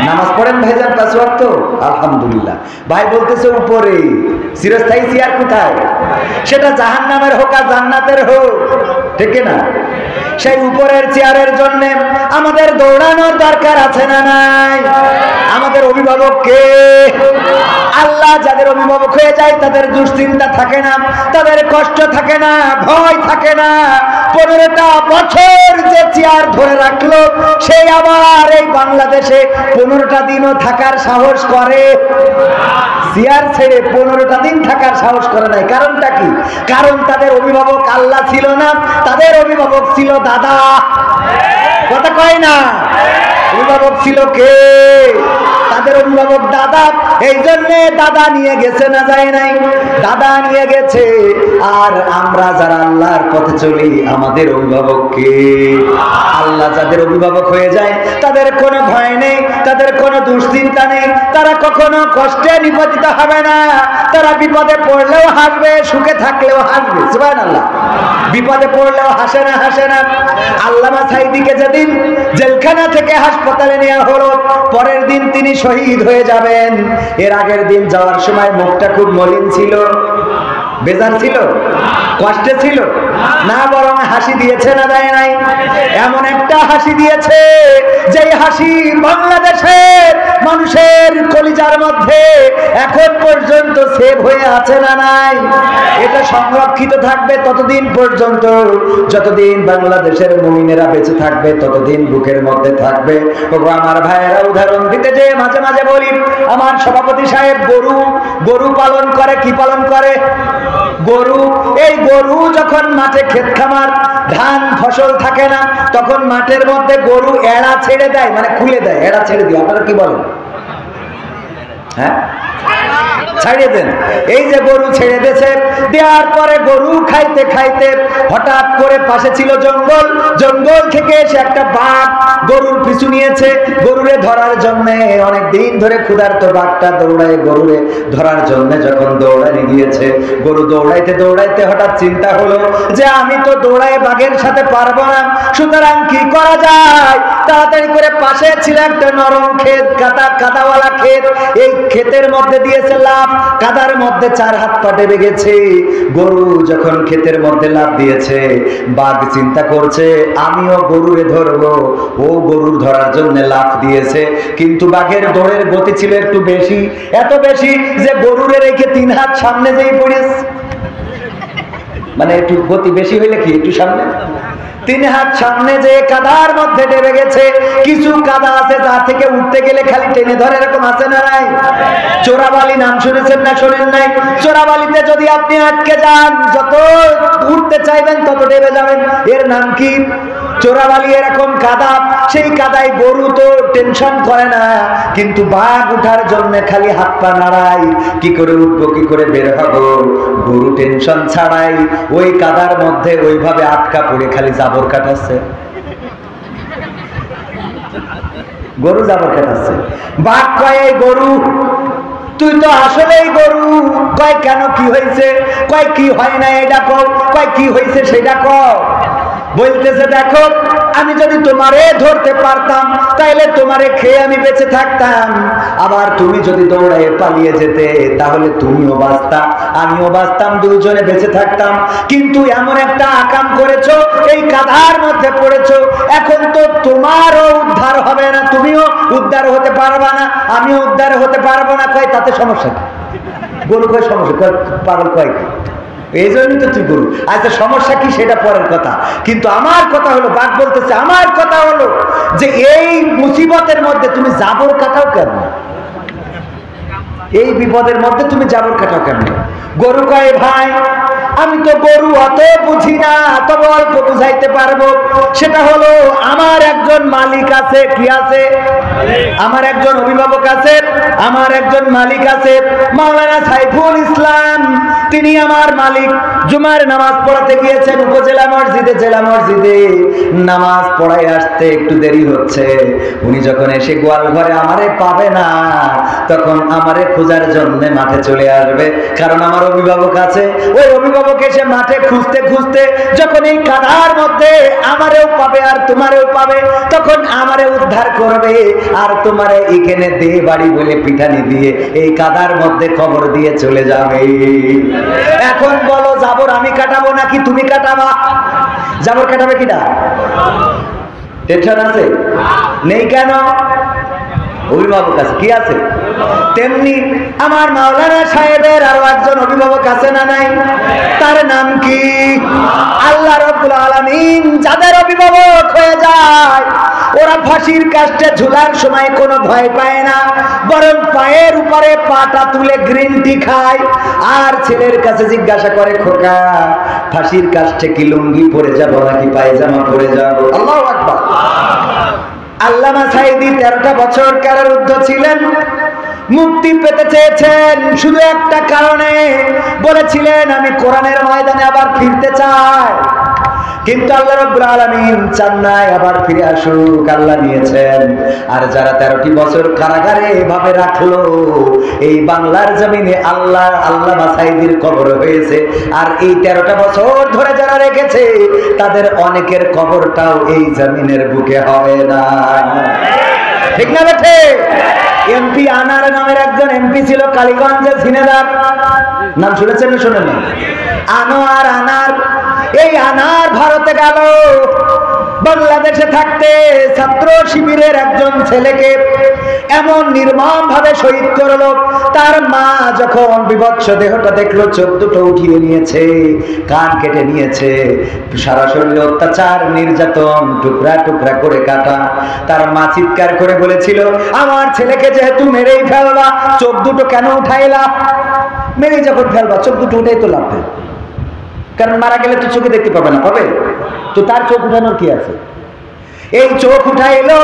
C: নামাজ পড়েন ভাইজান 5 ওয়াক্ত? আলহামদুলিল্লাহ। ভাই বলতেছে উপরে চিরস্থায়ী চেয়ার কোথায়? সেটা জাহান্নামের হোক আর জান্নাতের হোক, ঠিক না? সেই উপরের চেয়ারের জন্য আমাদের দৌড়ানোর দরকার আছে না নাই? আমাদের অভিভাবক কে? আল্লাহ। যাদের অভিভাবক হয়ে যায় তাদের দুশ্চিন্তা থাকে না, তাদের কষ্ট থাকে না, ভয় থাকে না। 15টা বছর যে চেয়ার ধরে রাখলো, সেই আবার এই বাংলাদেশে 15টা দিনও থাকার সাহস করে? চেয়ার ছেড়ে 15টা দিন থাকার সাহস করে নাই। কারণটা কি? কারণ তাদের অভিভাবক আল্লাহ ছিল না, তাদের অভিভাবক ছিল দাদা। কথা কয় না? অভিভাবক ছিল কে? তাদের অভিভাবক দাদা। এই জন্য দাদা নিয়ে গেছে না যায় নাই? দাদা নিয়ে গেছে। আর আমরা যারা আল্লাহর পথে চলি, আমাদের অভিভাবক কে? আল্লাহ। যাদের অভিভাবক হয়ে যায় তাদের কোনো ভয় নেই, তাদের কোনো দুশ্চিন্তা নেই, তারা কখনো কষ্টে নিপতিত হবে না। তারা বিপদে পড়লেও হাসবে, সুখে থাকলেও হাসবে। সুবহানাল্লাহ। বিপদে পড়লেও হাসে না? হাসে না? আল্লামা সাঈদীকে যেদিন জেলখানা থেকে হাসপাতালে নেওয়া হলো, পরের দিন তিনি শহীদ হয়ে যাবেন। এর আগের দিন যাওয়ার সময় মুখটা খুব মলিন ছিল, বেজার ছিল, কষ্টে ছিল না, বরং হাসি দিয়েছে না দেয় নাই? এমন একটা হাসি দিয়েছে যে হাসি বাংলাদেশের মানুষের কলিজার মধ্যে এখন পর্যন্ত সেভ হয়ে আছে না নাই? এটা সংরক্ষিত থাকবে ততদিন পর্যন্ত, যতদিন বাংলাদেশের মুমিনেরা বেঁচে থাকবে ততদিন বুকের মধ্যে থাকবে। আমার ভাইয়েরা, উদাহরণ দিতে যে মাঝে মাঝে বলি, আমার সভাপতি সাহেব গরু পালন করে। কি পালন করে? গরু। এই গরু যখন মাঠে ক্ষেত খামার ধান ফসল থাকে না, তখন মাঠের মধ্যে গরু এড়া ছেড়ে দেয়, মানে খুলে দেয়, এড়া ছেড়ে দিয়ে। আপনারা কি বলেন? হ্যাঁ, ছাড়িয়ে দেন। এই যে গরু ছেড়ে দিয়েছে, দেওয়ার পরে গরু খাইতে খাইতে হঠাৎ করে পাশে ছিল জঙ্গল, জঙ্গল থেকে এসে একটা বাঘ গরুর পিছু নিয়েছে গরুরে ধরার জন্য। অনেক দিন ধরে ক্ষুধার্ত বাঘটা দৌড়ায় গরুরে ধরার জন্য। যখন দৌড়ানি দিয়েছে, গরু দৌড়াইতে দৌড়াইতে হঠাৎ চিন্তা হলো যে আমি তো দৌড়ায় বাঘের সাথে পারবো না, সুতরাং কি করা যায়? তাড়াতাড়ি করে পাশে ছিল একটা নরম ক্ষেত, কাদাওয়ালা ক্ষেত, এই ক্ষেতের মধ্যে দিয়েছে লাফ। কাদার মধ্যে 4 হাত পা ডেবে গেছে। গরু যখন ক্ষেতের মধ্যে লাফ দিয়েছে, বাঘ চিন্তা করছে আমিও গরুরে ধরবো, ও গরুর ধরার জন্য লাফ দিয়েছে, কিন্তু বাঘের দৌড়ের গতি ছিল একটু বেশি, এত বেশি যে গরুরে রেখে 3 হাত সামনে যেই পড়েছে। মানে একটু গতি বেশি হইলে কি একটু সামনে, 3 হাত সামনে যে কাদার মধ্যে ডেবে গেছে। কিছু কাদা আছে যা থেকে উঠতে গেলে খালি টেনে ধরে, এরকম আছে না নাই? চোরাবালি নাম শুনেছেন না শোনেন নাই? চোরাবালিতে যদি আপনি আটকে যান, যত উঠতে চাইবেন তত ডেবে যাবেন। এর নাম কি? চোরাবালি। এরকম কাদা, সেই কাদায় গরু তো টেনশন করে না, কিন্তু বাঘ উঠার জন্য খালি হাত পা নাড়াই, কি করে উঠবো, কি করে বের হবো। গরু টেনশন ছাড়াই ওই কাদার মধ্যে ওইভাবে আটকা পড়ে খালি জাবর কাটাচ্ছে। গরু জাবর কাটাচ্ছে। বাঘ কয় এই গরু তুই তো আসলেই গরু। কয় কেন, কি হয়েছে? কয় কি হয় না এটা কও। কয় কি হয়েছে সেটা কও। বলতেছে দেখো, আমি যদি তোমারে ধরতে পারতাম তাইলে তোমারে খেয়ে আমি বেঁচে থাকতাম, আবার তুমি যদি দৌড়ায় পালিয়ে যেতে তাহলে তুমিও বাঁচতা আমিও বাঁচতাম, দুজনে বেঁচে থাকতাম। কিন্তু এমন একটা আকাম করেছো, এই কাদার মধ্যে পড়েছো, এখন তো তোমারও উদ্ধার হবে না, তুমিও উদ্ধার হতে পারবা না, আমিও উদ্ধার হতে পারবো না। কয় তাতে সমস্যা কি? গরু কয় সমস্যা, কয় পাগল কয় কি, এই জন্যই তো তুই গরু। আচ্ছা সমস্যা কি সেটা পরের কথা, কিন্তু আমার কথা হলো, বাঘ বলতেছে আমার কথা হলো যে এই মুসিবতের মধ্যে তুমি জাবর কাটাও কেন? এই বিপদের মধ্যে তুমি জাবর কাটাও কেন? গরু কয় ভাই আমি তো গরু অত বুঝি না, তবে অল্প বুঝাইতে পারবো। সেটা হলো আমার একজন মালিক আছে। কি আছে? আমার একজন অভিভাবক আছে, আমার একজন মালিক আছে, মাওলানা সাইফুল ইসলাম, তিনি আমার মালিক। জুমার নামাজ পড়াতে গিয়েছেন উপজেলা মসজিদে, জেলা মসজিদে নামাজ পড়ায় আসতে একটু দেরি হচ্ছে। উনি যখন এসে গোয়াল ঘরে আমারে পাবে না, তখন আমারে খোঁজার জন্য মাঠে চলে আসবে, কারণ আমার অভিভাবক আছে। ওই অভিভাবক এসে মাঠে খুঁজতে খুঁজতে যখন এই কাদার মধ্যে আমারেও পাবে আর তোমারেও পাবে, তখন আমারে উদ্ধার করবে আর তোমারে এখানে দে বাড়ি বলে পিঠানি দিয়ে এই কাদার মধ্যে কবর দিয়ে চলে যাবে। এখন বলো জাবর আমি কাটাবো নাকি তুমি কাটাবা? জাবর কাটাবে কিনা? টেনশন আছে? নেই কেন? অভিভাবক আছে। কি আছে? তেমনি আমার মাওলানা সাহেবের আরো একজন অভিভাবক আছে না নাই? তার নাম কি? আল্লাহ রাব্বুল আলামিন। যাদের অভিভাবক হয়ে যায় ওরা ফাঁসির কাস্টে ঝুলার সময় কোনো ভয় পায় না, বরং পায়ের উপরে পাটা তুলে গ্রিন টি খায় আর ছেলের কাছে জিজ্ঞাসা করে খোকা ফাঁসির কাস্টে কি লুঙ্গি পরে যাব নাকি পায়জামা পরে যাব? আল্লাহু আকবার। আল্লামা সাঈদী 13টা বছর কারারুদ্ধ ছিলেন, মুক্তি পেতে চেয়েছেন শুধু একটা কারণে, বলেছিলেন আমি কোরআনের ময়দানে আবার ফিরতে চাই। কিন্তু আল্লাহ রাব্বুল আলামিন চান নাই আবার ফিরে আসুক, আল্লাহ নিয়েছেন। আর যারা 13টি বছর কারাগারে এভাবে রাখলো, এই বাংলার জমিনে আল্লামা সাঈদীর কবর হয়েছে। আর এই 13টা বছর ধরে যারা রেখেছে তাদের অনেকের কবরটাও এই জমিনের বুকে হবে না। ঠিক না বেঠে? এমপি আনার নামের একজন এমপি ছিল কালীগঞ্জের ঝিনেদার, নাম শুনেছেন না শোনেন না? আনোয়ার আনার। এই আনার ভারতে গেল, বাংলাদেশে থাকতে ছাত্র শিবিরের একজন ছেলেকে এমন নির্মম ভাবে শহীদ করলো। তার মা যখন বিভৎস দেহটা দেখলো, চোখ দুটো উঠিয়ে নিয়েছে, কান কেটে নিয়েছে, সারা শরীরে অত্যাচার নির্যাতন, টুকরা টুকরা করে কাটা। তার মা চিৎকার করে বলেছিল আমার ছেলেকে যেহেতু মেরেই ফেলবা, চোখ দুটো কেন উঠাইলা? মেরে যখন ফেলবা চোখ দুটো উঠাই তো লাভ, কারণ মারা গেলে তো চোখে দেখতে পাবে না, পাবে তো তার চোখ উঠানোর কি আছে? এই চোখ উঠাইলো,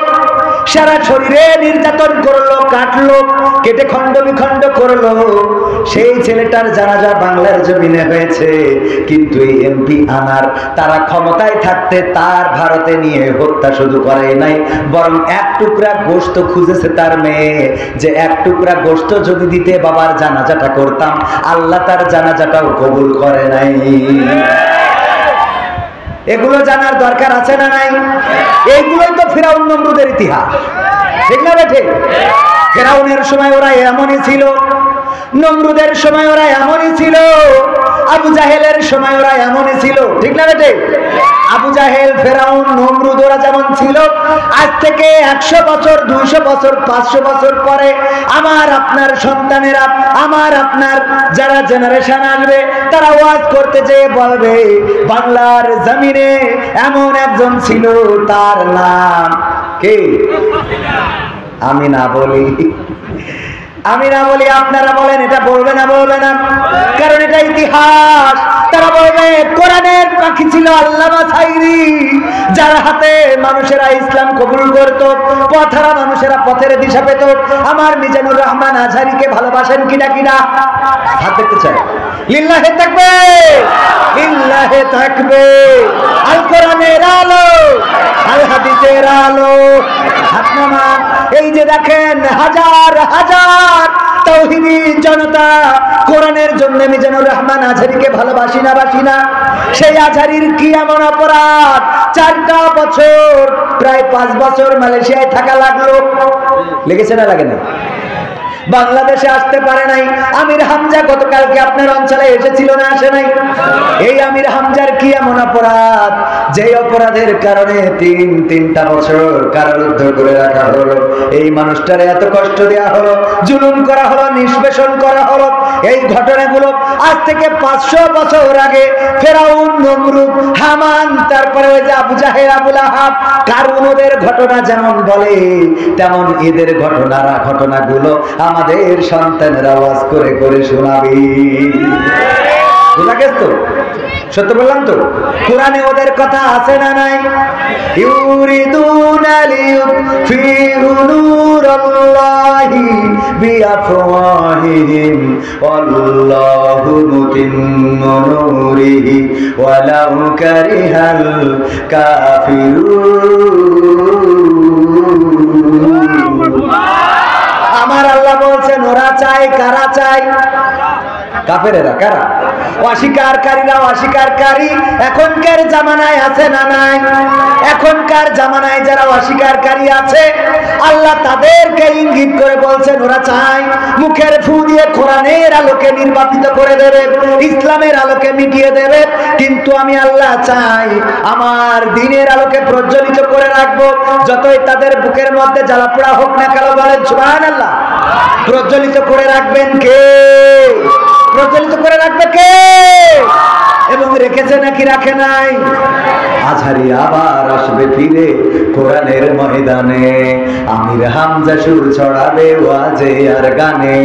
C: সারা শরীরে নির্যাতন করলো, কাটলো, কেটে খণ্ড বিখণ্ড করলো। সেই ছেলেটার জানাজা বাংলার জমিনে হয়েছে। কিন্তু এই এমপি আনার তারা ক্ষমতায় থাকতে তার ভারতে নিয়ে হত্যা শুধু করে নাই, বরং এক টুকরা গোশত খুঁজেছে তার মেয়ে, যে এক টুকরা গোশত যদি দিতে বাবার জানাজাটা করতাম, আল্লাহ তার জানাজাটাও কবুল করে নাই। এগুলো জানার দরকার আছে না নাই? এইগুলোই তো ফিরাউন নমরুদের ইতিহাস, ঠিক না বেঠে? ফিরাউনের সময় ওরা এমনই ছিল। নমরুদের সময় ওরা এমনই ছিল, আবু জাহেলের সময় ওরা এমনই ছিল, ঠিক না বেটে? আবু জাহেল, ফেরাউন, নমরুদ ওরা যেমন ছিল, আজ থেকে 100 বছর, 200 বছর, 500 বছর পরে আমার আপনার সন্তানেরা, আমার আপনার যারা জেনারেশন আসবে, তারা ওয়াজ করতে যেয়ে বলবে বাংলার জমিনে এমন একজন ছিল, তার নাম কে? আমি না বলি, আমি না বলি, আপনারা বলেন, এটা বলবে না? বলবে না, কারণ এটা ইতিহাস। তারা বলবে কোরআনের পাখি ছিল আল্লামা সাইদি, যার হাতে মানুষেরা ইসলাম কবুল করত, পথহারা মানুষেরা পথের দিশা পেত। আমার মিজানুর রহমান আজহারীকে ভালোবাসেন কিনা? কিনা হাত দেখতে চাই। লিল্লাহে তাকবীর, লিল্লাহে তাকবীর। আল কোরআনের আলো, আল হাদিসের আলো, হাত নামান। এই যে দেখেন হাজার হাজার তাওহীদি জনতা কোরআনের জন্য মিজানুর রহমান আজহারীকে ভালোবাসি না, বাসি না? সেই আজহারীর কি এমন অপরাধ 4টা বছর, প্রায় 5 বছর মালয়েশিয়ায় থাকা লাগলো? লেগেছে না লাগে না? বাংলাদেশে আসতে পারে নাই। আমির হামজা গতকালকে আপনার অঞ্চলে এসেছিল না, আসে নাই? এই আমির হামজার কি এমন অপরাধ যে অপরাধের কারণে 3টা বছর কারারুদ্ধ করে রাখা হলো? এই মানুষটারে এত কষ্ট দেওয়া হলো, জুলুম করা হলো, নিষ্পেষণ করা হলো। এই ঘটনাগুলো আজ থেকে 500 বছর আগে ফেরাউন, নমরুদ, হামান, তারপরে ওই যে আবু জাহেল, আবু লাহাব, কারুনদের ঘটনা যেমন বলে, তেমন এদের ঘটনাগুলো আমাদের সন্তানেরা আওয়াজ করে করে শোনাবি। বুঝা গেছে তো? সত্য বললাম তো? কোরআনে ওদের কথা আছে না নাই? ইউরিদুনা লিয়ুতফিউ নূরাল্লাহি বিআফওয়াহিহিম ওয়াল্লাহু মুতিম্মু নূরিহি ওয়ালাউ কারিহাল কাফিরুন। আমার আল্লাহ বলছেন ওরা চায়, কারা চায়? কাফেরেরা। কারা? অস্বীকারীরা, অস্বীকারী এখনকার জামানায় আছে না নাই? এখনকার জামানায় যারা অস্বীকারী আছে, আল্লাহ তাদেরকে ইঙ্গিত করে বলছেন ওরা চায় মুখের ফু দিয়ে কোরআনের আলোকে নির্বাপিত করে দেবে, ইসলামের আলোকে মিটিয়ে দেবে, কিন্তু আমি আল্লাহ চাই আমার দ্বীনের আলোকে প্রজ্বলিত করে রাখবো। যতই তাদের বুকের মধ্যে জ্বালাপোড়া হোক না কেন, বলেন সুবহানাল্লাহ। প্রজ্বলিত করে রাখবেন কে? প্রজ্বলিত করে রাখবে কে? এবং রেখেছে নাকি রাখে নাই? আজহারী আবার আসবে ফিরে কোরআনের ময়দানে, আমির হামজা সুর ছড়াবে ওয়াজে আর গানে।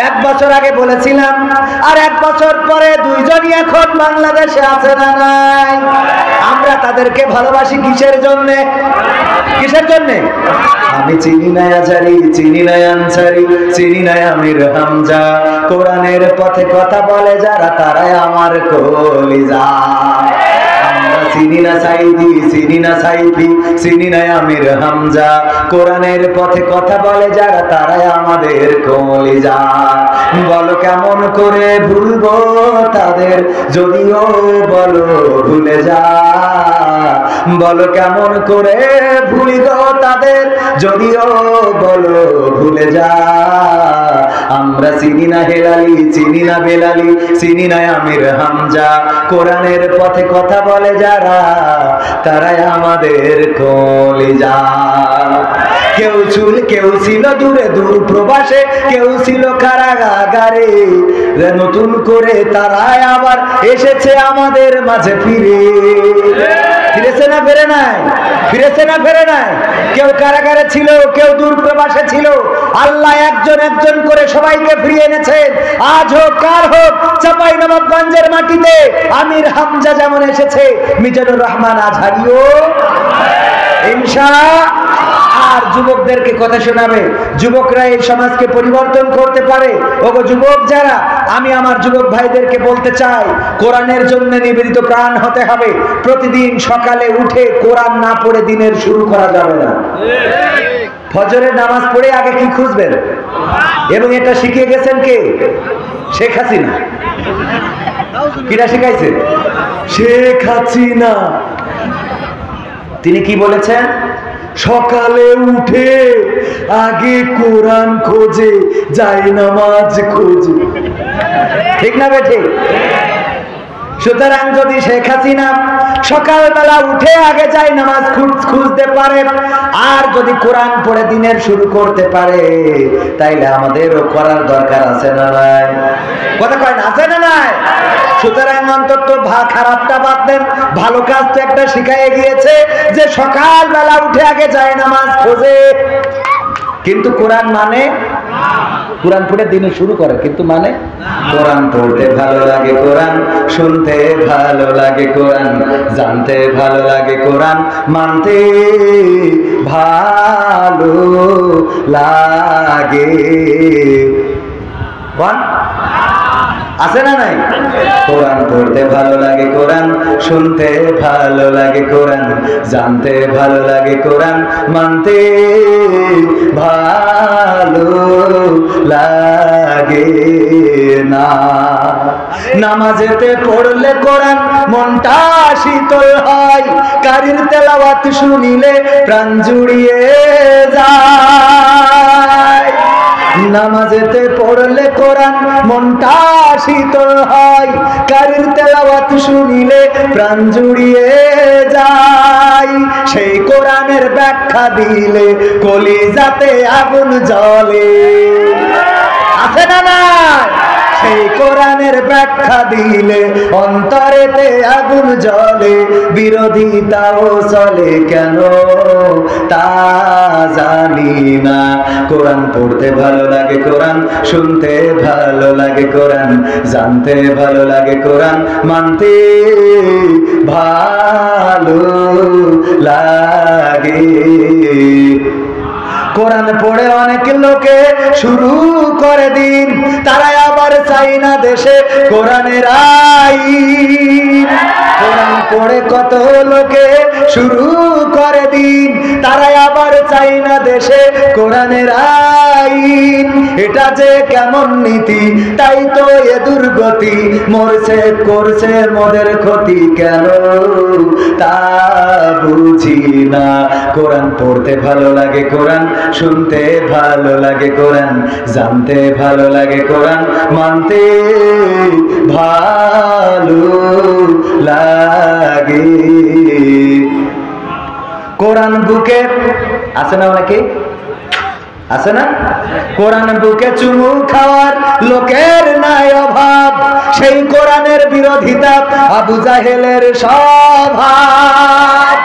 C: 1 বছর আগে বলেছিলাম, আর 1 বছর পরে দুইজনই এখন বাংলাদেশে আছে না নাই? আমরা তাদেরকে ভালোবাসি কিসের জন্যে? কিসের জন্যে? আমি চিনি না আজহারী, চিনি না আনসারী, চিনি না আমির হামজা, কোরআনের পথে কথা বলে যারা তারাই আমার কলিজা। আমরা চিনি না সাইদি, চিনি না সাইফি, চিনি না আমির হামজা, কোরআনের পথে কথা বলে যারা তারাই আমাদের কলিজা। বলো কেমন করে ভুলবো তাদের, যদিও বলো ভুলে যা। বলো কেমন করে ভুলিব তাদের, যদিও বলো ভুলে যা। আমরা চিনি না হেলালি, চিনি না বেলালি, চিনি না আমির হামজা, কোরআনের পথে কথা বলে যারা তারাই আমাদের কলিজা। কেউ ছিল দূরে দূর প্রবাসে, কেউ ছিল কারাগারে, নতুন করে তারাই আবার এসেছে আমাদের মাঝে ফিরে। ফিরেছে না ফেরে নাই? ফিরেছে না ফেরে নাই? কেউ কারাগারে ছিল, কেউ দূর প্রবাসে ছিল, আল্লাহ একজন একজন করে সবাইকে ফিরিয়ে এনেছেন। আজ হোক কাল হোক, চাঁপাইনবাবগঞ্জের মাটিতে আমির হামজা যেমন এসেছে, মিজানুর রহমান আজহারীও ইনশাআল্লাহ। আর যুবকদেরকে কথা শোনাবে, যুবকরা এই সমাজকে পরিবর্তন করতে পারে। ওগো যুবক যারা, আমি আমার যুবক ভাইদেরকে বলতে চাই, কোরআনের জন্য নিবেদিত প্রাণ হতে হবে। প্রতিদিন সকালে উঠে কোরআন না পড়ে দিনের শুরু করা যাবে না। ফজরের নামাজ পড়ে আগে কি খুঁজবেন? এবং এটা শিখিয়ে গেছেন কে? শেখ হাসিনা। কিরা শিখাইছে? শেখ হাসিনা। তিনি কি বলেছেন? সকালে উঠে আগে কোরআন খোঁজে, যাই নামাজ খুঁজি। ঠিক না বেঠে? সুতরাং যদি শেখ হাসিনা সকালবেলা উঠে আগে যাই নামাজ খুঁজতে পারে আর যদি কোরআন পড়ে দিনের শুরু করতে পারে, তাইলে আমাদেরও করার দরকার আছে না নাই? কথা কয় না, আছে না নাই? সুতরাং অন্তত খারাপটা বাদ দেন, ভালো কাজ তো একটা শিখাই গিয়েছে যে সকালবেলা উঠে আগে যায় নামাজ খোঁজে। কিন্তু কোরআন মানে কোরআন পড়ে দিনে শুরু করে, কিন্তু মানে কোরআন পড়তে ভালো লাগে, কোরআন শুনতে ভালো লাগে, কোরআন জানতে ভালো লাগে, কোরআন মানতে ভালো লাগে। কোন আছে না নাই? কোরআন পড়তে ভালো লাগে, কোরআন শুনতে ভালো লাগে, কোরআন জানতে ভালো লাগে, কোরআন মানতে ভালো লাগে না। নামাজেতে পড়লে কোরআন মনটা শীতল হয়, কারির তেলাওয়াত শুনিলে প্রাণ জুড়িয়ে যায়। নামাজেতে পড়লে কোরআন মনটা শীতল হয়, কারির তেলাওয়াত শুনিলে প্রাণ জুড়িয়ে যায়। সেই কোরআনের ব্যাখ্যা দিলে কলিজাতে আগুন জ্বলে, আছে না না? সেই কোরআনের ব্যাখ্যা দিলে অন্তরেতে আগুন জ্বলে, বিরোধিতাও চলে কেন তা জানি না। কোরআন পড়তে ভালো লাগে, কোরআন শুনতে ভালো লাগে, কোরআন জানতে ভালো লাগে, কোরআন মানতে ভালো লাগে। কোরআন পড়ে অনেক লোকে শুরু করে দিন, তারা আবার চাই না দেশে কোরআনের আইন। কোরআন পড়ে কত লোকে শুরু করে দিন, তারা আবার চাই না দেশে কোরআনের আইন। এটা যে কেমন নীতি, তাই তো এ দুর্গতি, মরছে করছে মোদের ক্ষতি কেন তা বুঝি না। কোরআন পড়তে ভালো লাগে, কোরআন শুনতে ভালো লাগে, কোরআন জানতে ভালো লাগে, কোরআন মানতে ভালো লাগে। কোরআন বুকে আছে না অনেকে, আছে না? কোরআন বুকে চুমু খাওয়ার লোকের নাই অভাব, সেই কোরআনের বিরোধিতা আবু জাহেলের স্বভাব।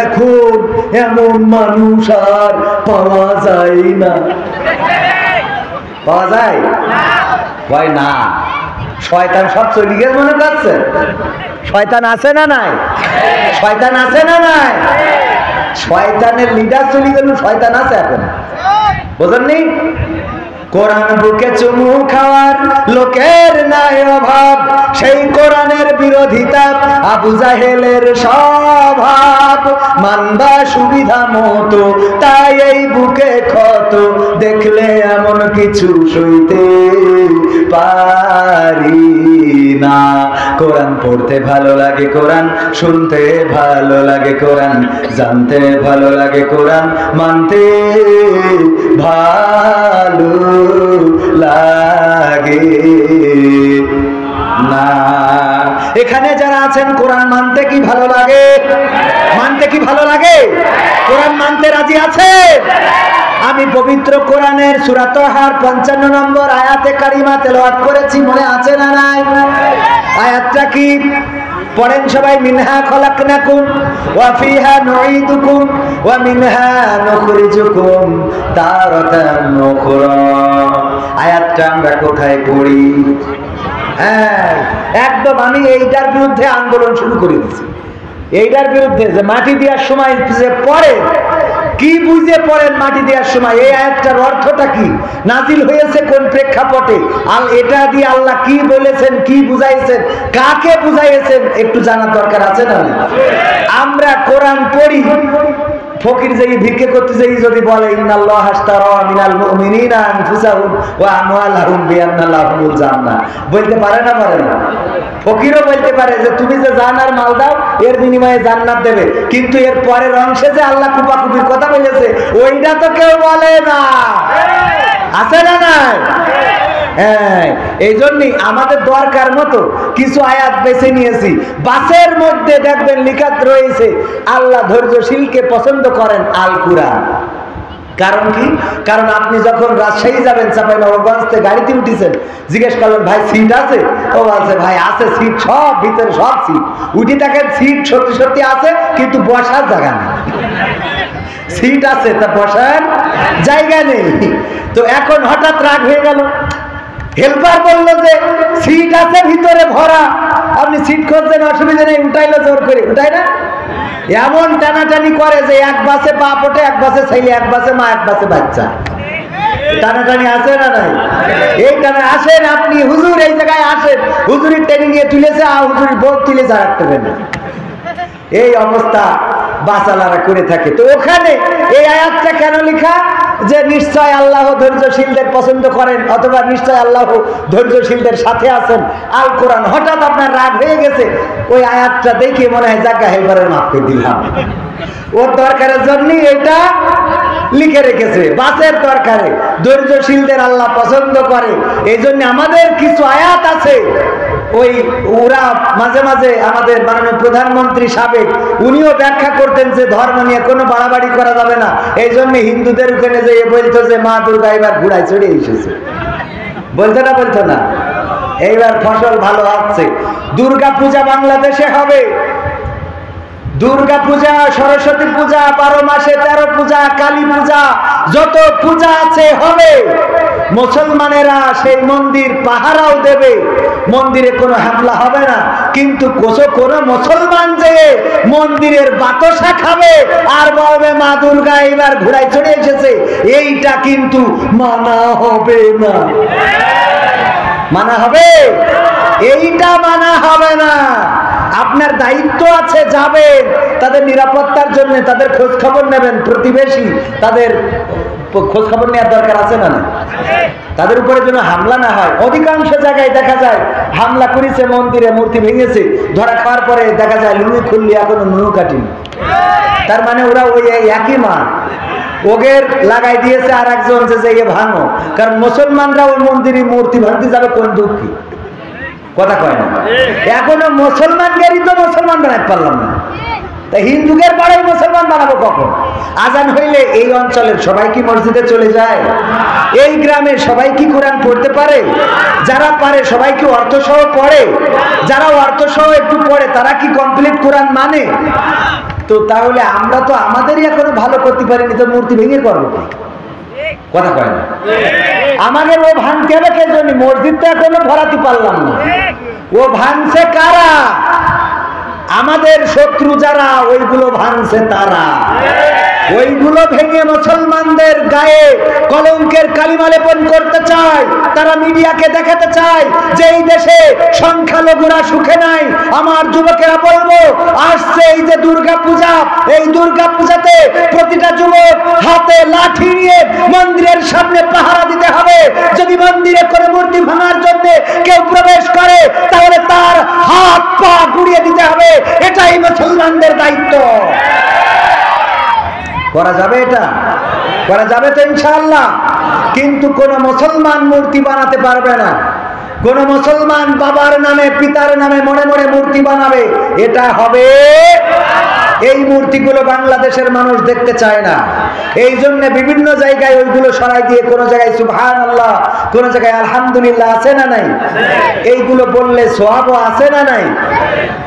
C: এখন এমন মানুষ আর পাওয়া যায় না, পাওয়া যায় হয় না। শয়তান সব চলে গেছে মনে করছে? শয়তান আছে না নাই? শয়তান আছে না নাই? শয়তানের লিডার চলে গেল, শয়তান আছে এখন, বুঝেননি? কোরআন বুকে চুমু খাওয়ার লোকের নাই অভাব, সেই কোরআনের বিরোধিতা আবু জাহেলের স্বভাব। মানবা সুবিধা মতো তাই এই বুকে ক্ষত, দেখলে এমন কিছু সইতে পারি না। কোরআন পড়তে ভালো লাগে, কোরআন শুনতে ভালো লাগে, কোরআন জানতে ভালো লাগে, কোরআন মানতে ভালো লাগে না। এখানে যারা আছেন কোরআন মানতে কি ভালো লাগে? মানতে কি ভালো লাগে? কোরআন মানতে রাজি আছে? আমি পবিত্র কোরআনের সূরা তাহার 55 নম্বর আয়াতে কারিমা তেলাওয়াত করেছি, মনে আছে না নাই? আয়াতটা কি পড়েন সবাই? মিনহা খলাকনাকুম ওয়া ফিহা নুঈদুকুম ওয়া মিনহা নুখরিজুকুম তারাতান উখরা। আয়াতটা আমরা কোথায় পড়ি? হ্যাঁ, একদম আমি এইটার বিরুদ্ধে আন্দোলন শুরু করে দিয়েছি, এইটার বিরুদ্ধে যে মাটি দেওয়ার সময় যে পড়ে, কি বুঝে পড়েন মাটি দেওয়ার সময়? এই আয়াতটার অর্থটা কি, নাজিল হয়েছে কোন প্রেক্ষাপটে, আর এটা দিয়ে আল্লাহ কি বলেছেন, কি বুঝাইছেন, কাকে বুঝাইছেন, একটু জানার দরকার আছে না? আমরা কোরআন পড়ি, ফকির যেই ভিক্ষে করতে যাই যদি বলে ইন্নাল্লাহ আশতারা মিনাল মুমিনিনা আনফুসাহুম ওয়া আমওয়ালাহুম বিআন্না লাহুমুল জান্নাহ, বলতে পারে না? পারে না? ফকিরও বলতে পারে যে তুমি যে জান আর মাল দাও এর বিনিময়ে জান্নাত দেবে, কিন্তু এর পরের অংশে যে আল্লাহ কুপাকুপির কথা বলেছে ওইটা তো কেউ বলে না। আছে না নাই? হ্যাঁ, এই জন্যই আমাদের দরকার মতো কিছু আয়াত বেছে নিয়েছি। বাসের মধ্যে দেখবেন লিখাত রয়েছে আল্লাহ ধৈর্যশীলকে পছন্দ করেন আল কুরআন। কারণ কি? কারণ আপনি যখন রাজশাহী যাবেন, চাঁপাইনবাবগঞ্জ থেকে গাড়িতে উঠেছেন, জিজ্ঞেস করলেন ভাই সিট আছে? ও বলছে ভাই আছে সিট, সব ভিতরে সব সিট। উঠে দেখেন সিট সত্যি সত্যি আছে, কিন্তু বসার জায়গা নেই। সিট আছে তা বসার জায়গা নেই। তো এখন হঠাৎ রাগ হয়ে গেল, হেল্পার বললো যে সিট আছে ভিতরে ভরা, আপনি সিট খুঁজছেন, অসুবিধা নেই, উঠাইলো জোর করে, উঠাই না? এমন টানাটানি করে যে এক বাসে বাপ ওঠে, এক বাসে ছেলে, এক বাসে মা, এক বাসে বাচ্চা। টানাটানি আছে না নাই? এই টানা আসেন আপনি, হুজুর এই জায়গায় আসেন, হুজুরের টেনে নিয়ে তুলেছে, আর হুজুরের বোধ তুলেছে আর একটা বেনে। এই অবস্থা বাচালারা করে থাকে। তো ওখানে এই আয়াতটা কেন লেখা? যে নিশ্চয় আল্লাহ ধৈর্যশীলদের পছন্দ করেন, অথবা নিশ্চয় আল্লাহ ধৈর্যশীলদের সাথে আছেন, আল কোরআন। হঠাৎ আপনার রাগ হয়ে গেছে, ওই আয়াতটা দেখে মনে হয় জায়গা হেলবারের মাফ করে দিলাম, ওর দরকারের জন্যই এটা লিখে রেখেছে। বাসের দরকারে ধৈর্যশীলদের আল্লাহ পছন্দ করে, এই জন্য আমাদের কিছু আয়াত আছে। ওই ওরা মাঝে মাঝে আমাদের মাননীয় প্রধানমন্ত্রী সাবেক, উনিও ব্যাখ্যা করতেন যে ধর্ম নিয়ে কোনো বাড়াবাড়ি করা যাবে না। এই জন্য হিন্দুদের ওখানে যে বলতো যে মা দুর্গা এবার ঘোড়ায় চড়ে এসেছে, বলতো না? বলতো না? এইবার ফসল ভালো হচ্ছে। দুর্গা পূজা বাংলাদেশে হবে, দুর্গা পূজা, সরস্বতী পূজা, 12 মাসে 13 পূজা, কালী পূজা, যত পূজা আছে হবে। মুসলমানেরা সেই মন্দির পাহারাও দেবে, মন্দিরে কোনো হামলা হবে না। কিন্তু কোনো মুসলমান যে মন্দিরের বাতাসা খাবে আর বলবে মা দুর্গা এবার ঘোড়ায় চড়ে এসেছে, এইটা কিন্তু মানা হবে না। মানা হবে? এইটা মানা হবে না। আপনার দায়িত্ব আছে, যাবেন, তাদের নিরাপত্তার জন্য তাদের খোঁজ খবর নেবেন, প্রতিবেশী তাদের খোঁজ খবর নেওয়ার দরকার আছে না? না, তাদের উপরে যেন হামলা না হয়। অধিকাংশ জায়গায় দেখা যায় হামলা করেছে, মন্দিরে মূর্তি ভেঙেছে, ধরা খাওয়ার পরে দেখা যায় লুঙ্গি খুললি এখনো নুনু কাটিনি। তার মানে ওরা ওই একই মা ওগের লাগাই দিয়েছে আর একজন যে ভাঙো। কারণ মুসলমানরা ওই মন্দিরে মূর্তি ভাঙতে যাবে কোন দুঃখী? কথা কয় না। এখনো মুসলমানদেরই তো মুসলমান বানাতে পারলাম না, তা হিন্দুদের পাড়ায় মুসলমান বানাবো কখন? আজান হইলে এই অঞ্চলের সবাই কি মসজিদে চলে যায়? এই গ্রামের সবাই কি কোরআন পড়তে পারে? যারা পারে সবাই কি অর্থ সহ পড়ে? যারা অর্থ সহ একটু পড়ে তারা কি কমপ্লিট কোরআন মানে? তো তাহলে আমরা তো আমাদেরই এখনো ভালো করতে পারিনি, তো মূর্তি ভেঙে করবো কি? কথা কয় না। আমাদের ও ভাঙতে হবে কে জন্য? মসজিদটা এখনো ভরাতে পারলাম না। ও ভাঙছে কারা? আমাদের শত্রু যারা, ওইগুলো ভাঙছে তারা। ওইগুলো ভেঙে মুসলমানদের গায়ে কলঙ্কের কালিমা লেপন করতে চায়। তারা মিডিয়াকে দেখাতে চায় যে এই দেশে সংখ্যালঘুরা সুখে নাই। আমার যুবকেরা বলবো, আসছে এই যে দুর্গা পূজা, এই দুর্গা পূজাতে প্রতিটা যুবক হাতে লাঠি নিয়ে মন্দিরের সামনে পাহারা দিতে হবে। যদি মন্দিরে করে মূর্তি ভাঙার জন্য কেউ প্রবেশ করে, তাহলে তার হাত পা গুড়িয়ে দিতে হবে। এটাই মুসলমানদের দায়িত্ব। করা যাবে? এটা করা যাবে তো ইনশাআল্লাহ। কিন্তু কোন মুসলমান মূর্তি বানাতে পারবে না। কোন মুসলমান বাবার নামে, পিতার নামে মনে মনে মূর্তি বানাবে, এটা হবে। এই মূর্তিগুলো বাংলাদেশের মানুষ দেখতে চায় না। এই জন্য বিভিন্ন জায়গায় ওইগুলো সরাই দিয়ে কোন জায়গায় সুবহানাল্লাহ, কোন জায়গায় আলহামদুলিল্লাহ আছে না নাই? এইগুলো বললে সওয়াবও আছে না নাই?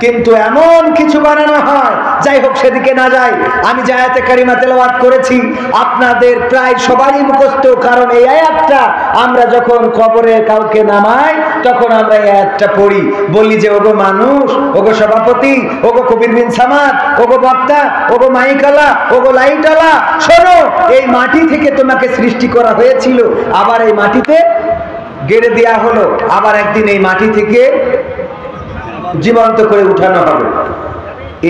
C: কিন্তু এমন কিছু বানানো হয়, যাই হোক সেদিকে না যাই। আমি যে আয়াতে কারিমা তেলাওয়াত করেছি আপনাদের প্রায় সবারই মুখস্থ, কারণ এই আয়াতটা আমরা যখন কবরে কাউকে নামাই তখন আমরা এই আয়াতটা পড়ি, বলি যে ওগো মানুষ, ওগো সভাপতি, ওগো কবির বিন সামাদ, ওগো বক্তা, ওগো মাইকালা, ওগো লাইটালা, শোনো, এই মাটি থেকে তোমাকে সৃষ্টি করা হয়েছিল, আবার এই মাটিতে গেড়ে দেয়া হলো, আবার একদিন এই মাটি থেকে জীবন্ত করে উঠানো হবে।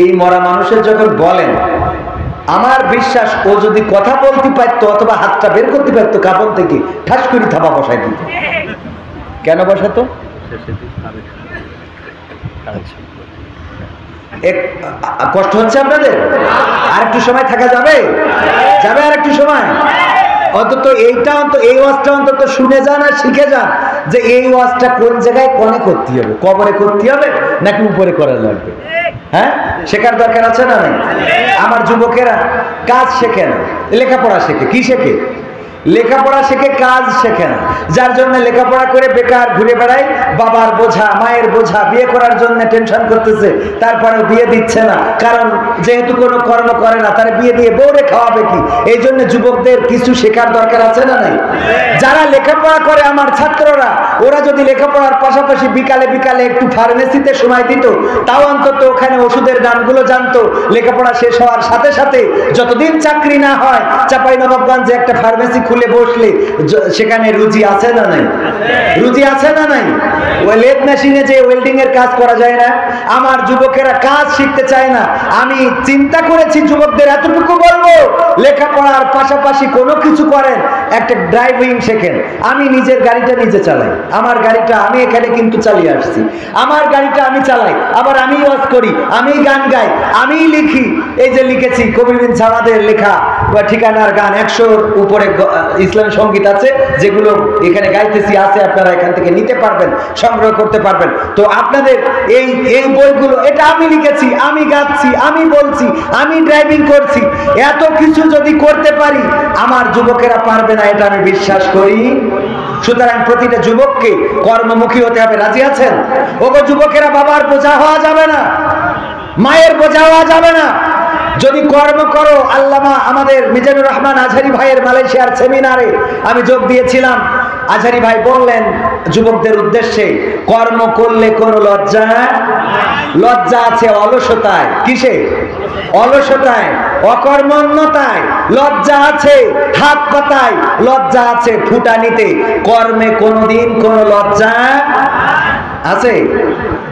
C: এই মরা মানুষের যখন বলেন, আমার বিশ্বাস ও যদি কথা বলতে পারতো অথবা হাতটা বের করতে পারতো কাপড় থেকে, ঠাস করে থাবা বসাই দিত। কেন বসাতো? কষ্ট হচ্ছে আপনাদের? আর একটু সময় থাকা যাবে? যাবে আর একটু সময়? অন্তত এইটা এই ওয়াজটা অন্তত শুনে যান আর শিখে যান যে এই ওয়াজটা কোন জায়গায় কোনে করতে হবে, কবরে করতে হবে নাকি উপরে করা লাগবে। হ্যাঁ, শেখার দরকার আছে না নাই? আমার যুবকেরা কাজ শেখে না, লেখাপড়া শেখে। কি শেখে? লেখাপড়া শেখে, কাজ শেখে না। যার জন্য লেখাপড়া করে বেকার ঘুরে বেড়ায়, বাবার বোঝা, মায়ের বোঝা, বিয়ে করার জন্য টেনশন করতেছে, তারপরে বিয়ে দিচ্ছে না, কারণ যেহেতু কোনো কর্ম করে না, তার বিয়ে দিয়ে বউরে খাওয়াবে কি। এই জন্য যুবকদের কিছু শেখার দরকার আছে না নাই? যারা লেখাপড়া করে আমার ছাত্ররা, ওরা যদি লেখাপড়ার পাশাপাশি বিকালে বিকালে একটু ফার্মেসিতে সময় দিত, তাও অন্তত ওখানে ওষুধের দামগুলো জানতো। লেখাপড়া শেষ হওয়ার সাথে সাথে যতদিন চাকরি না হয়, চাঁপাইনবাবগঞ্জে একটা ফার্মেসি খুলে বসলে সেখানে রুজি আছে না নাই? রুজি আছে না নাই? ওই লেদ মেশিনে যে ওয়েল্ডিং এর কাজ করা যায় না, আমার যুবকেরা কাজ শিখতে চায় না। আমি চিন্তা করেছি যুবকদের এতটুকু বলবো, লেখাপড়ার পাশাপাশি কোনো কিছু করেন, একটা ড্রাইভিং শেখেন। আমি নিজের গাড়িটা নিজে চালাই, আমার গাড়িটা আমি এখানে কিন্তু চালিয়ে আসছি, আমার গাড়িটা আমি চালাই, আবার আমি ওয়াজ করি, আমি গান গাই, আমি লিখি। এই যে লিখেছি কবির বিন সামাদের লেখা ঠিকানার গান, 100-র উপরে ইসলামী সঙ্গীত আছে, যেগুলো এখানে গাইতেছি আছে, আপনারা এখান থেকে নিতে পারবেন, সংগ্রহ করতে পারবেন। তো আপনাদের এই বইগুলো, এটা আমি লিখেছি, আমি গাচ্ছি, আমি বলছি, আমি ড্রাইভিং করছি। এত কিছু যদি করতে পারি, আমার যুবকেরা পারবে না, এটা আমি বিশ্বাস করি। সুতরাং প্রতিটা যুবককে কর্মমুখী হতে হবে। রাজি আছেন? ওগো যুবকেরা, বাবার বোঝা হওয়া যাবে না, মায়ের বোঝা হওয়া যাবে না। যদি কর্ম করো, আল্লামা আমাদের মিজানুর রহমান আজহারি ভাইয়ের মালয়েশিয়ার সেমিনারে আমি যোগ দিয়েছিলাম। আজহারি ভাই বললেন যুবকদের উদ্দেশ্যে, কর্ম করলে কোনো লজ্জা, লজ্জা আছে অলসতায়। কিসে? অলসতায়, অকর্মণ্যতায় লজ্জা আছে, হাত পাতায় লজ্জা আছে, ফুটানিতে। কর্মে কোনোদিন কোনো লজ্জা আছে?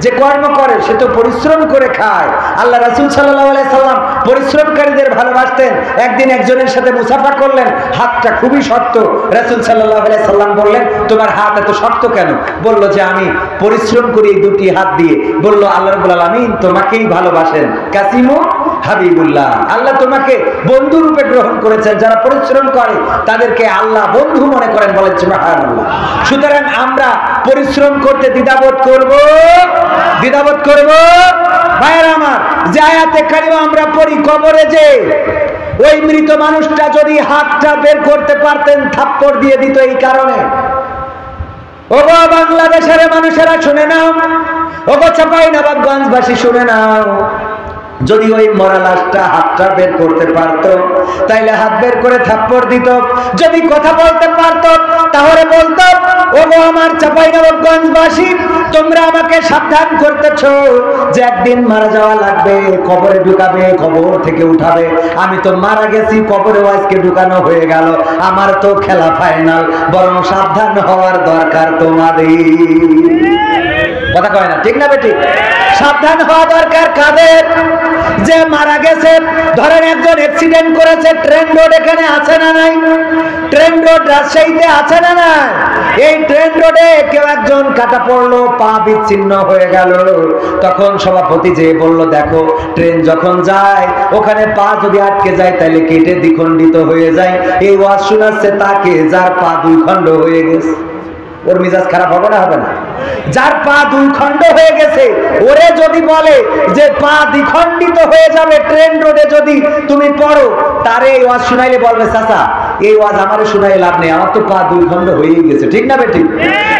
C: যে কর্ম করে সে তো পরিশ্রম করে খায়। আল্লাহ রাসূল সাল্লাল্লাহু আলাইহি সাল্লাম পরিশ্রমকারীদের ভালোবাসতেন। একদিন একজনের সাথে মুসাফা করলেন, হাতটা খুবই শক্ত। রাসূল সাল্লাল্লাহু আলাইহি সাল্লাম বললেন, তোমার হাত এত শক্ত কেন? বলল যে আমি পরিশ্রম করি এই দুটি হাত দিয়ে। বলল, আল্লাহ রাব্বুল আলামিন তোমাকেই ভালোবাসেন, কাসিমু হাবিবুল্লাহ। আল্লাহ তোমাকে বন্ধু রূপে গ্রহণ করেছেন, যারা পরিশ্রম করে তাদেরকে আল্লাহ বন্ধু মনে করেন। বলেন সুবহানাল্লাহ। সুতরাং আমরা পরিশ্রম করতে দ্বিধাবোধ করব, দ্বিধাবোধ করব। ভাইয়েরা আমার, যে আয়াতে কারিমা আমরা পড়ি, কবরে যে ওই মৃত মানুষটা যদি হাতটা বের করতে পারতেন, থাপ্পড় দিয়ে দিত। এই কারণে ওগো বাংলাদেশের মানুষেরা শুনে নাও, ওগো চাঁপাইনবাবগঞ্জবাসী শুনে নাও, যদি ওই মরা লাশটা হাতটা বের করতে পারত, তাইলে হাত বের করে থাপ্পড় দিত। যদি কথা বলতে পারত, তাহলে বলতো, ওগো আমার চাঁপাইনবাবগঞ্জবাসী, তোমরা আমাকে সাবধান করতেছ যে একদিন মারা যাওয়া লাগবে, কবরে ঢুকাবে, কবর থেকে উঠাবে। আমি তো মারা গেছি, কবরেও আজকে ঢুকানো হয়ে গেল, আমার তো খেলা ফাইনাল। বরং সাবধান হওয়ার দরকার তোমাদের। কথা কয় না? ঠিক না বেঠিক? সাবধান হওয়া দরকার কাদের? যে মারা গেছে। ধরেন একজন অ্যাক্সিডেন্ট করেছে, ট্রেন রোড এখানে আছে না নাই? ট্রেন রোড রাজশাহীতে আছে না নাই? এই ট্রেন রোডে কেউ একজন কাটা পড়লো, পা বিচ্ছিন্ন হয়ে গেল। তখন সভাপতি যে বলল, দেখো ট্রেন যখন যায়, ওখানে পা যদি আটকে যায় তাহলে কেটে দ্বিখণ্ডিত হয়ে যায়। এই ওয়াজ শোনাচ্ছে তাকে যার পা দুই খণ্ড হয়ে গেছে। ওর মিজাজ খারাপ হবে না? হবে না? যার পা দুই খণ্ড হয়ে গেছে, ওরে যদি বলে যে পা দ্বিখণ্ডিত হয়ে যাবে ট্রেন রোডে যদি তুমি পড়ো, তারে এই ওয়াজ শুনাইলে বলবে, চাচা এই ওয়াজ আমারে শুনাই লাভ নেই, আমার তো পা দুই খণ্ড হয়েই গেছে। ঠিক না বেঠিক?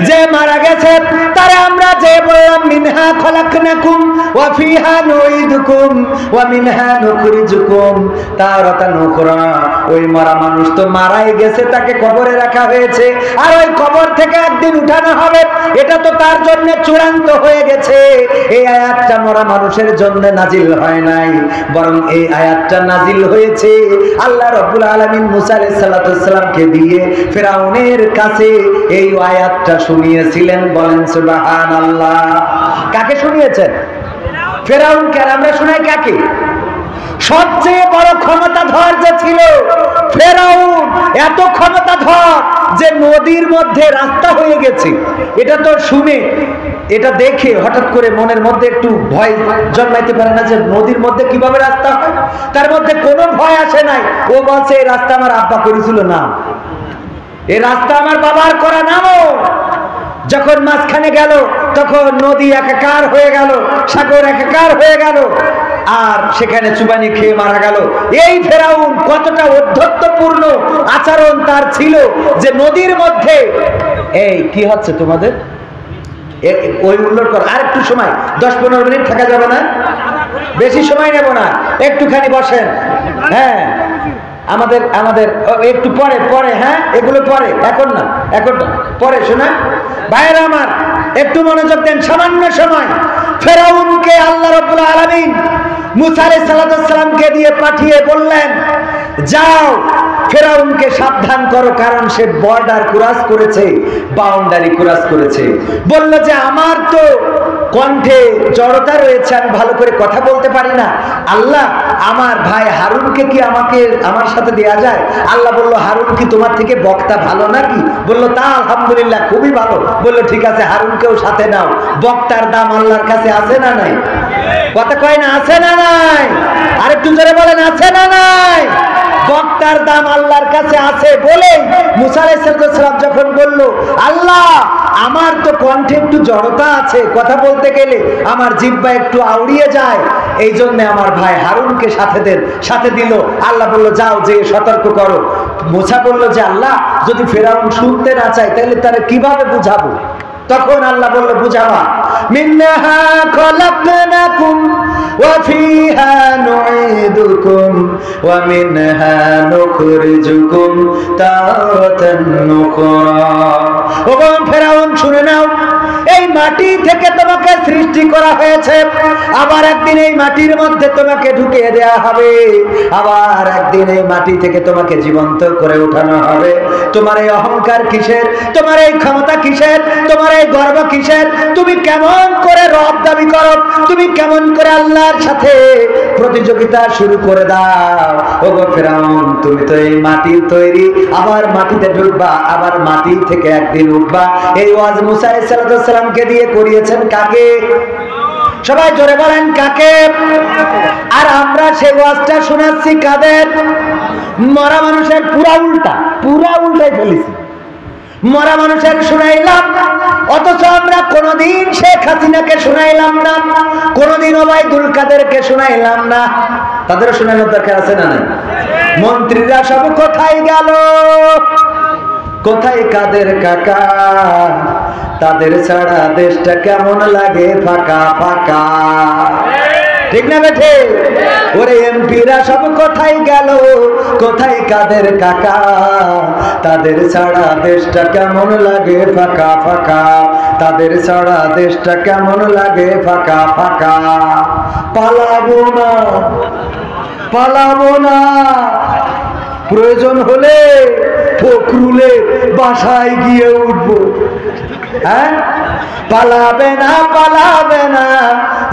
C: যে মারা গেছে তারে আমরা যে বললাম, মিনহা খলাকনাকুম ওয়া ফিহা নুইদুকুম ওয়া মিনহা নুখরিজুকুম তারাতান উখরা। ওই মরা মানুষ তো মারাই গেছে, তাকে কবরে রাখা হয়েছে, আর ওই কবর থেকে একদিন উঠানো হবে। এটা তো তার জন্য চূড়ান্ত হয়ে গেছে। এই আয়াতটা মরা মানুষের জন্য নাজিল হয় নাই, বরং এই আয়াতটা নাজিল হয়েছে আল্লাহ রাব্বুল আলামিন মুসা আলাইহিস সালাতু সালামকে দিয়ে ফিরআউনের কাছে এই আয়াতটা শুনিয়েছিলেন। বলেন সুবহানাল্লাহ। কাকে শুনিয়েছেন? ফিরআউনকে। আর আমরা শোনাই কাকে? সবচেয়ে বড় ক্ষমতাধর যে ছিল ফেরাউন, এত ক্ষমতাধর যে নদীর মধ্যে রাস্তা হয়ে গেছে। এটা তো শুনে, এটা দেখে হঠাৎ করে মনের মধ্যে একটু ভয় জন্মাইতে পারে না যে নদীর মধ্যে কিভাবে রাস্তা হয়? তার মধ্যে কোনো ভয় আসে নাই। ও বলছে এই রাস্তা আমার আব্বা করেছিল না। এই রাস্তা আমার বাবার করা নামও। যখন মাঝখানে গেল তখন নদী একাকার হয়ে গেল, সাগর একাকার হয়ে গেল, আর সেখানে চুবানি খেয়ে মারা গেল। এই ফেরাউন কতটা অধ্যত্বপূর্ণ আচরণ তার ছিল যে নদীর মধ্যে এই কি হচ্ছে তোমাদের ওই উল্লেখ কর। আর একটু সময় 10-15 মিনিট থাকা যাবে না, বেশি সময় নেব না, একটুখানি বসেন। হ্যাঁ আমাদের আমাদের একটু পরে পরে, হ্যাঁ এগুলো পরে, এখন না, এখন না, পরে শোনা। ভাইয়েরা আমার একটু মনোযোগ দেন, সামান্য সময়। ফেরাউনকে আল্লাহ রাব্বুল আলামিন মুসা আলাইহিস সালামকে দিয়ে পাঠিয়ে বললেন, যাও ফেরাউনকে সাবধান করো, কারণ সে বর্ডার ক্রস করেছে, বাউন্ডারি ক্রস করেছে। বলল যে আমার তো কণ্ঠে জড়তা রয়েছে, আমি ভালো করে কথা বলতে পারি না। আল্লাহ, আমার ভাই হারুনকে কি আমার সাথে দেয়া যায়? আল্লাহ বলল, হারুন কি তোমার থেকে বক্তা ভালো নাকি? বলল, তা আলহামদুলিল্লাহ, খুবই ভালো। বলল, ঠিক আছে, হারুনকেও সাথে নাও। বক্তার দাম আল্লাহর কাছে আছে না নাই? কথা কয় না, আছে না নাই? আরেকটু জোরে বলেন, আছে না নাই? বক্তার দাম আল্লাহর কাছে আছে বলে মুসা আলাইহিস সালাম যখন বলল, আল্লাহ আমার তো কণ্ঠে একটু জড়তা আছে, কথা বলতে গেলে আমার জিহ্বা একটু আউড়িয়ে যায়, এই জন্য আমার ভাই হারুনকে সাথে দিল। আল্লাহ বলল, যাও যে সতর্ক করো। মুসা বলল যে আল্লাহ, যদি ফেরাউন শুনতে না চায় তাহলে তারা কিভাবে বুঝাবো? তখন আল্লাহ বলল, বুঝাবা। মিনহা খলাকনাকুম ওয়া ফিহা নুঈদুকুম ওয়া মিনহা নুখরিজুকুম তারাতান নুখরা। ও ফেরাউন, শুনে নাও, এই মাটি থেকে তোমাকে সৃষ্টি করা হয়েছে, আবার একদিন এই মাটির মধ্যে তোমাকে ঢুকিয়ে দেয়া হবে, আবার একদিন এই মাটি থেকে তোমাকে জীবন্ত করে উঠানো হবে। তোমার এই অহংকার কিসের? তোমার এই ক্ষমতা কিসের? তোমার এই গর্ব কিসের? তুমি কেমন করে রব দাবি করো? তুমি কেমন করে আল্লাহর সাথে প্রতিযোগিতা শুরু করে দাও? ওগো ফেরাউন, তুমি তো এই মাটির তৈরি, আবার মাটিতে ঢুকবা, আবার মাটি থেকে একদিন উঠবা। এই ওয়াজ মুসা আলাইহিস সালামকে দিয়ে করিয়েছেন কাকে? সবাই জোরে বলেন, কাকে? আর আমরা সেই ওয়াজটা শোনাচ্ছি কাদের? মরা মানুষের পুরা উল্টাই ফেলেছি। মরা মানুষের শুনাইলাম, অথচ আমরা কোনদিন শেখ হাসিনাকে শুনাইলাম না, কোনদিন ওবায়দুল কাদেরকে শুনাইলাম না। তাদের শুনানোর দরকার আছে না নাই? মন্ত্রীরা সব কোথায় গেল? কোথায় কাদের কাকা? তাদের ছাড়া দেশটা কেমন লাগে ফাঁকা ফাঁকা, ঠিক না বেঠে? ওরে এমপিরা সব কোথায় গেল? কোথায় কাদের কাকা? তাদের ছাড়া দেশটা কেমন লাগে ফাঁকা ফাঁকা, তাদের ছাড়া দেশটা কেমন লাগে ফাঁকা ফাঁকা। পালাবো না, প্রয়োজন হলে ফখরুলের বাসায় গিয়ে উঠবো। হ্যাঁ, পালাবে না,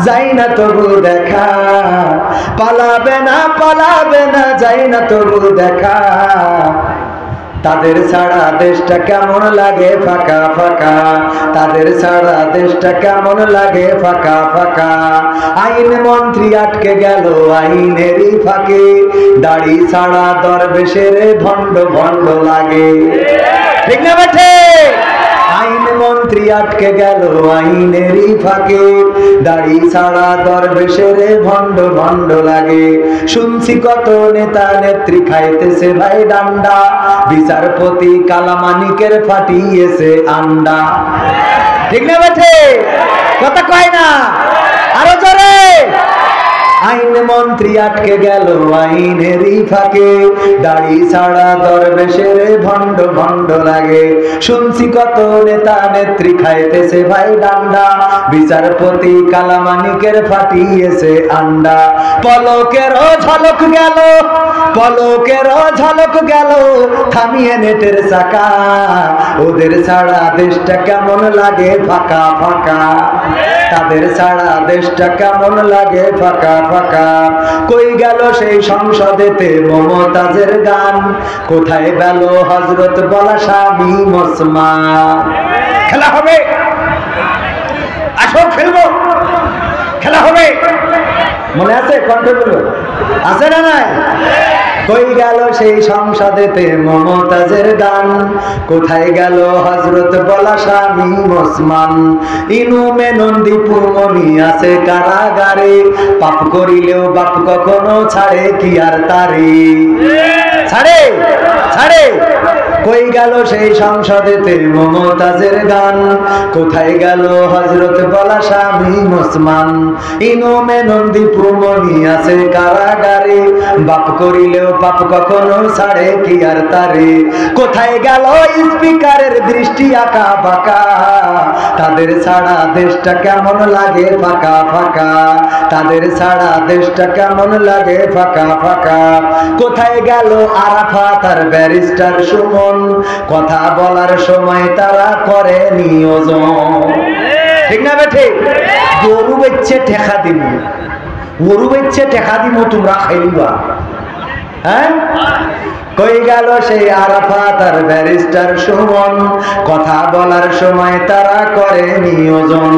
C: যাই না তবু দেখা। পালাবে না, যাই না তবু দেখা। তাদের ছাড়া দেশটা কেমন লাগে ফাঁকা ফাঁকা, তাদের ছাড়া দেশটা কেমন লাগে ফাঁকা ফাঁকা। আইন মন্ত্রী আটকে গেল আইনেরই ফাঁকে, দাড়ি ছাড়া দরবেশের ভণ্ড ভণ্ড লাগে, ঠিক না বেঠে? আইন মন্ত্রী আটকে গেল আইনেরই ফাঁকে, দাড়ি ছাড়া দরবেশের ভণ্ড ভণ্ড লাগে। শুনছি কত নেতা নেত্রী খাইতেছে ভাই ডান্ডা, বিচারপতি কালামানিকের ফাটিয়েছে আন্ডা, ঠিক না বেঠে? কথা কয় না, আরো জোরে। আইন মন্ত্রী আটকে গেল আইনেরই ফাঁকে, দাড়ি ছাড়া দরবেশের ভণ্ড ভণ্ড লাগে। শুনছি কত নেতা নেত্রী খাইতেছে ভাই ডান্ডা, বিচারপতি কালামানিকের ফাটিয়েছে আন্ডা। পলকেরও ঝলক গেল থামিয়ে নেটের চাকা, ওদের ছাড়া দেশটা কেমন লাগে ফাঁকা ফাঁকা, তাদের ছাড়া দেশটা কেমন লাগে ফাঁকা ফাঁকা। কই গেল সেই সংসদেতে মমতাজের গান, কোথায় গেল হযরত বলা স্বামী ওসমান? খেলা হবে, আসো খেলবো, খেলা হবে। মনে আছে? কন্ট্রোল আছে না নাই? কই গেল সেই সংসদেতে মমতাজের গান, কোথায় গেল হযরত বলা স্বামী ওসমান, ইনুমে নন্দীপুর মনি আছে কারাগারে, পাপ করিলেও বাপ কখনো ছাড়ে কি আর তারে, ছাড়ে ছাড়ে। কই গেল সেই সংসদেতে মমতাজের গান, কোথায় গেল হযরত বলা স্বামী ওসমান, ইনুমে নন্দীপুর মনি আছে কারাগারে, বাপ করিলেও পাপ কখনো ছাড়ে কি আর তারে। কোথায় গেল স্পিকারের দৃষ্টি আঁকা বাঁকা, তাদের ছাড়া দেশটা কেমন লাগে ফাঁকা ফাঁকা, তাদের ছাড়া দেশটা কেমন লাগে ফাঁকা ফাঁকা। কোথায় গেল আরাফাত আর ব্যারিস্টার সুমন, কথা বলার সময় তারা করে নিয়োজন, ঠিক না বেঠে? গরু বেচছে ঠেকা দিব, গরু বেচছে ঠেকা দিব, তোমরা খাইবা। হ্যাঁ, কই গেল সেই আরাফাত আর ব্যারিস্টার সুমন, কথা বলার সময় তারা করে নিয়োজন।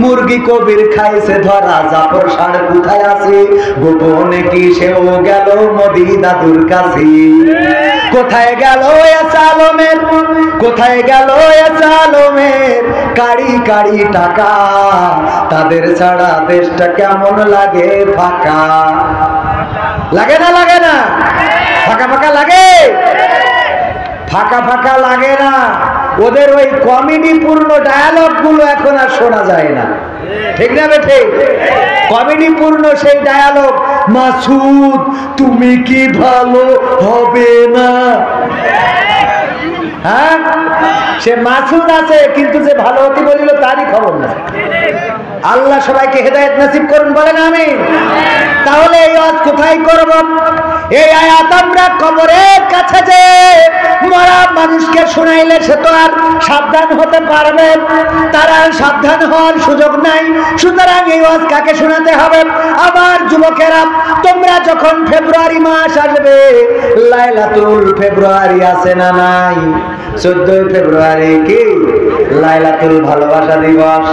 C: মুরগি কবির খাইছে ধরা, জাফর ষাঁড় কোথায় আছে, গোপনে কি সেও গেল মোদি দাদুর কাছে। কোথায় গেল আলমের, কোথায় গেল আলমের কাড়ি কাড়ি টাকা, তাদের ছাড়া দেশটা কেমন লাগে ফাঁকা, লাগে না লাগে না? ফাঁকা ফাঁকা লাগে, ফাঁকা ফাঁকা লাগে না। ওদের ওই কমেডি পূর্ণ ডায়ালগ গুলো এখন আর শোনা যায় না, ঠিক না বেঠে? কমেডি পূর্ণ সেই ডায়ালগ, মাসুদ তুমি কি ভালো হবে না, হ্যাঁ? সে মাসুদ আছে কিন্তু যে ভালো হতে বলিল তারই খবর না। আল্লাহ সবাইকে হেদায়েত নসিব করুন, বলেন আমিন। তাহলে এই ওয়াজ কোথায় করব? এই আয়াত আমরা কবরের কাছে যে মরা মানুষকে শোনাইলে সে তো আর সাবধান হতে পারবে, তার আর সাবধান হওয়ার সুযোগ নাই। সুতরাং এই ওয়াজ কাকে শোনাতে হবে? আমার যুবকেরা, তোমরা যখন ফেব্রুয়ারি মাস আসবে, লাইলাতুল ফেব্রুয়ারি আছে না নাই? 14 ফেব্রুয়ারি কি লাইলাতুল ভালোবাসা দিবস।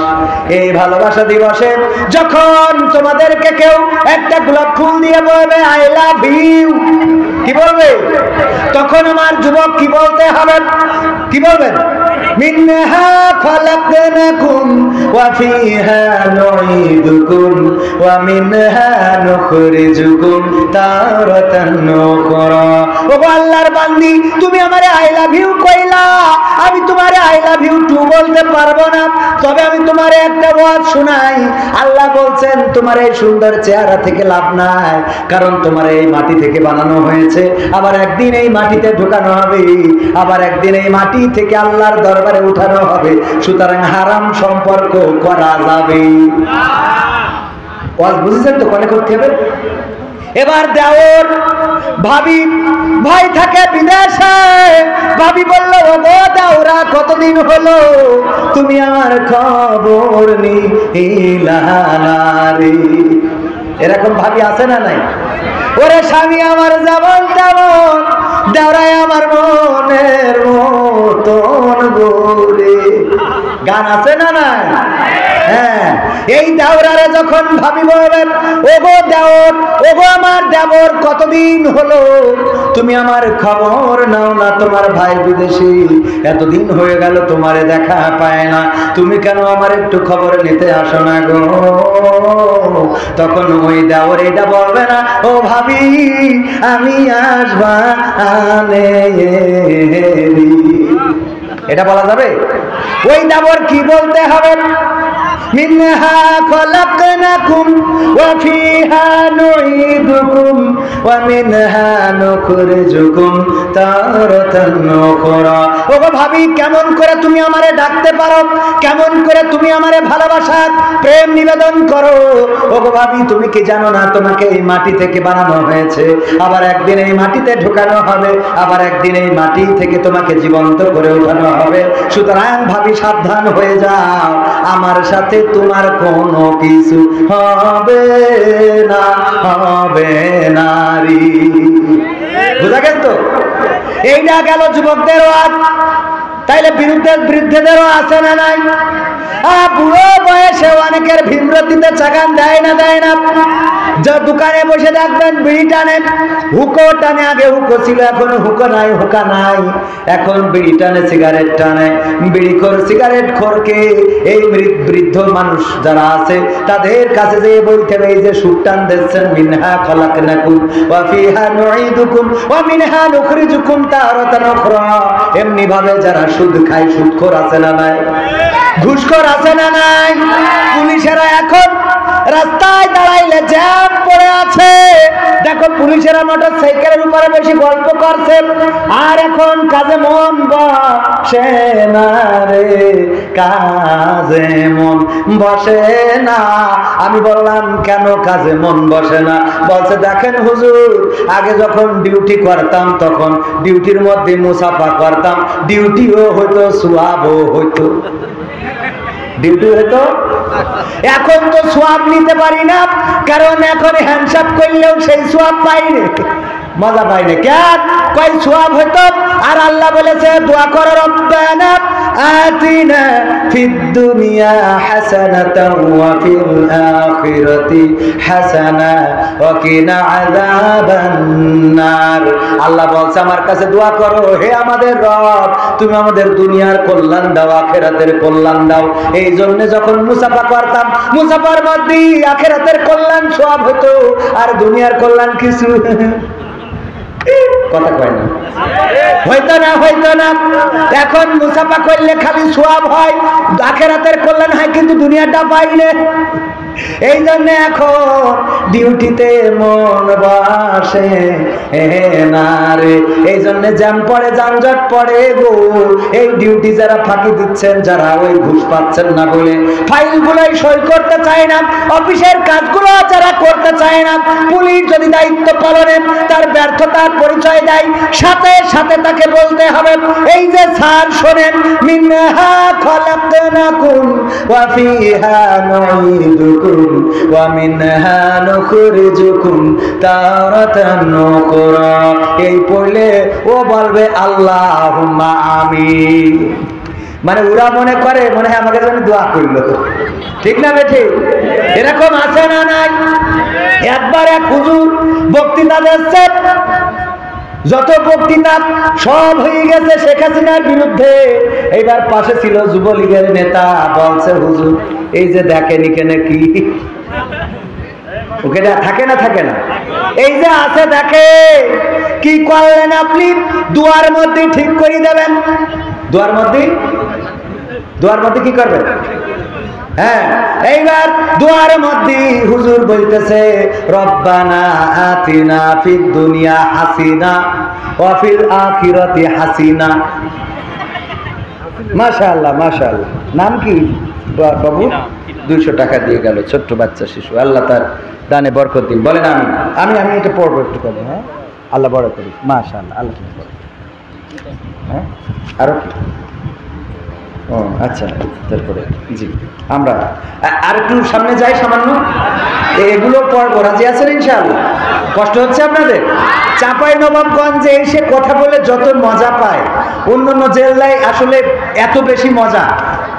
C: এই ভালোবাসা দিবসে যখন তোমাদেরকে কেউ একটা গোলাপ ফুল দিয়ে বলবে আই লাভ ইউ, কি বলবে? তখন আমার যুবক কি বলতে হবে? কি বলবেন? মিনহা খলাকনাকুম ওয়া ফিহা নুঈদুকুম ওয়া মিনহা নুখরিজুকুম তারাতান উখরা। ও আল্লাহর বান্দি, তুমি আমারে আই লাভ ইউ কইলা, আমি তোমারে আই লাভ ইউ টু বলতে পারবো না, তবে আমি তোমারে একটা ওয়াজ শোনাই। আল্লাহ বলছেন তোমার এই সুন্দর চেহারা থেকে লাভ নাই, কারণ তোমার এই মাটি থেকে বানানো হয়েছে, আবার একদিন এই মাটিতে ঢোকানো হবে, আবার একদিন এই মাটি থেকে আল্লাহর দরবারে উঠানো হবে। সুতরাং হারাম সম্পর্ক করা যাবে। ওয়াজ বুঝেছেন তো? কোনে করতে হবে? এবার দেওর ভাবি, ভাই থাকে বিদেশে, ভাবি বললো ও দাওরা কতদিন হলো তুমি আমার খবর নিলা না রে। এরকম ভাবি আছে না নাই? ওরে স্বামী আমার যেমন তেমন, দেওরাই আমার মনের মতন গোরে, গান আছে না নাই? হ্যাঁ, এই দেওরারে যখন ভাবি বলবেন ওগো দেওর, ওগো আমার দেবর কতদিন হলো তুমি আমার খবর নাও না, তোমার ভাই বিদেশি, এতদিন হয়ে গেল তোমারে দেখা পায় না, তুমি কেন আমার একটু খবর নিতে আসো না গো? তখন ওই দেওর এটা বলবে না, ও ভাবি আমি আসবা আনে, এটা বলা যাবে? ওই দেওর কি বলতে হবে? মিনহা খলাকনাকুম ওয়া ফিহা নুঈদুকুম ওয়া মিনহা নুখরিজুকুম তারাতান উখরা। ওগো ভাবি, কেমন করে তুমি আমারে ডাকতে পারো, কেমন করে তুমি আমারে ভালোবাসার প্রেম নিবেদন করো? ওগো ভাবি, তুমি কি জানো না তোমাকে এই মাটি থেকে বানানো হয়েছে, আবার একদিন এই মাটিতে ঢোকানো হবে, আবার একদিন এই মাটি থেকে তোমাকে জীবন্ত করে ওঠানো হবে। সুতরাং ভাবি সাবধান হয়ে যাও, আমার সাথে তোমার কোনো কিছু হবে না, হবে নারী। বুঝা গেল তো? এইটা গেল যুবকদের ওয়াজ। তাইলে বৃদ্ধদেরও আছে না নাই? বুড়ো বয়সে অনেকের ভীমরতিতে চাগান দেয় না যে দোকানে বসে দেখবেন বিড়ি টানে, হুকো টানে। আগে হুকো ছিল, এখন হুকো নাই, হুকা নাই, এখন বিড়ি টানে, সিগারেট টানে। বিড়ি খোর, সিগারেট খোরকে এই বৃদ্ধ মানুষ যারা আছে তাদের কাছে যে বলতে হবে, এই যে সুদ টান দিচ্ছেন, মিনহা খলাকনাকুম ওয়া ফিহা নুঈদুকুম ওয়া মিনহা নুখরিজুকুম তারাতান উখরা। এমনি ভাবে যারা সুদ খায়, সুদখোর আছে না নাই, ঘুষখোর আছে না নাই। পুলিশেরা এখন রাস্তায় দাঁড়াইলে জ্যাম পড়ে আছে, দেখো পুলিশেরা মোটরসাইকেলের উপরে বেশি গল্প করছে, আর এখন কাজে মন বসে না রে, কাজে মন বসে না। আমি বললাম কেন কাজে মন বসে না? বলছে দেখেন হুজুর, আগে যখন ডিউটি করতাম তখন ডিউটির মধ্যে মুসাফা করতাম, ডিউটিও হইতো, সোয়াবও হইতো, ডিউটি হইতো। এখন তো সোয়াব নিতে পারি না, কারণ এখন হ্যান্ডসাপ করলেও সেই সোয়াব পাই না, মজা পাই না। কেন কই সোয়াব হইতো? আর আল্লাহ বলেছে দোয়া করো, রব্বানা আতিনা ফিদ দুনিয়া হাসানাতাও ওয়া ফিল আখিরাতি হাসানা ওয়া কিনা আযাবান নার। আল্লাহ বলছে আমার কাছে দোয়া করো, হে আমাদের রব, তুমি আমাদের দুনিয়ার কল্যাণ দাও, আখিরাতের কল্যাণ দাও। এই জন্য যখন মুসাফা করতাম, মুসাফার মধ্যে আখিরাতের কল্যাণ সওয়াব হতো, আর দুনিয়ার কল্যাণ কিছু কথা কয় না, হইতো না। এখন মুসাফা করলে খালি সওয়াব হয়, আখিরাতের কল্যাণ হয়, কিন্তু দুনিয়াটা পাই না। এই জন্য এখন ডিউটিতে মন বসে না রে। এই জন্য জ্যাম পড়ে, যানজট পড়ে গো। এই ডিউটি যারা ফাঁকি দিচ্ছেন, যারা ওই ঘুষ পাচ্ছেন না বলে ফাইলগুলোই সই করতে চায় না, অফিসের কাজগুলো যারা করতে চায় না, পুলিশ যদি দায়িত্ব পালনে তার ব্যর্থতার পরিচয় দেয়, সাথে সাথে তাকে বলতে হবে, এই যে স্যার শোনেন, মিনহা খলাকনাকুম ওয়া ফিহা নুঈদুকুম ওয়া মিনহা নুখরিজুকুম তারাতান উখরা। এই পড়লে ও বলবে আল্লাহুম্মা আমিন। মানে ওরা মনে করে মনে হয় আমাকে জন্য দোয়া করলো, ঠিক না বেঠি? এরকম আছে না নাই? একবার এক হুজুর বক্তৃতা দিচ্ছেন, যত বক্তৃতা সব হয়ে গেছে শেখ হাসিনার বিরুদ্ধে। এইবার পাশে ছিল যুবলীগের নেতা, বলছে হুজুর এই যে দেখেন এখানে কি, ওকে থাকে না, এই যে আছে দেখে, কি করলেন আপনি? দুয়ার মধ্যে ঠিক করে দেবেন। দুয়ার মধ্যে কি করবেন? হ্যাঁ, এইবার দুয়ার মধ্যে হুজুর বলতেছে, রব্বানা আতিনা ফিদ দুনিয়া হাসিনা ওয়া ফিল আখিরাতি হাসিনা। মাশাআল্লাহ মাশাআল্লাহ। নাম কি বাবু? 200 টাকা দিয়ে গেল, ছোট্ট বাচ্চা শিশু, আল্লাহ তার দানে বরকত দিন। বলেন আমি এটা পড়বো, একটু করবো। হ্যাঁ, আল্লাহ বড় করি। মাশাআল্লাহ, আল্লাহ বড়। হ্যাঁ, আরো কি? ও আচ্ছা, তারপরে জি আমরা আর একটু সামনে যাই, সামান্য এগুলো পড়বো। রাজি আছেন ইনশাআল্লাহ? কষ্ট হচ্ছে আপনাদের? চাঁপাইনবাবগঞ্জে এসে কথা বলে যত মজা পায়, অন্যান্য জেলায় আসলে এত বেশি মজা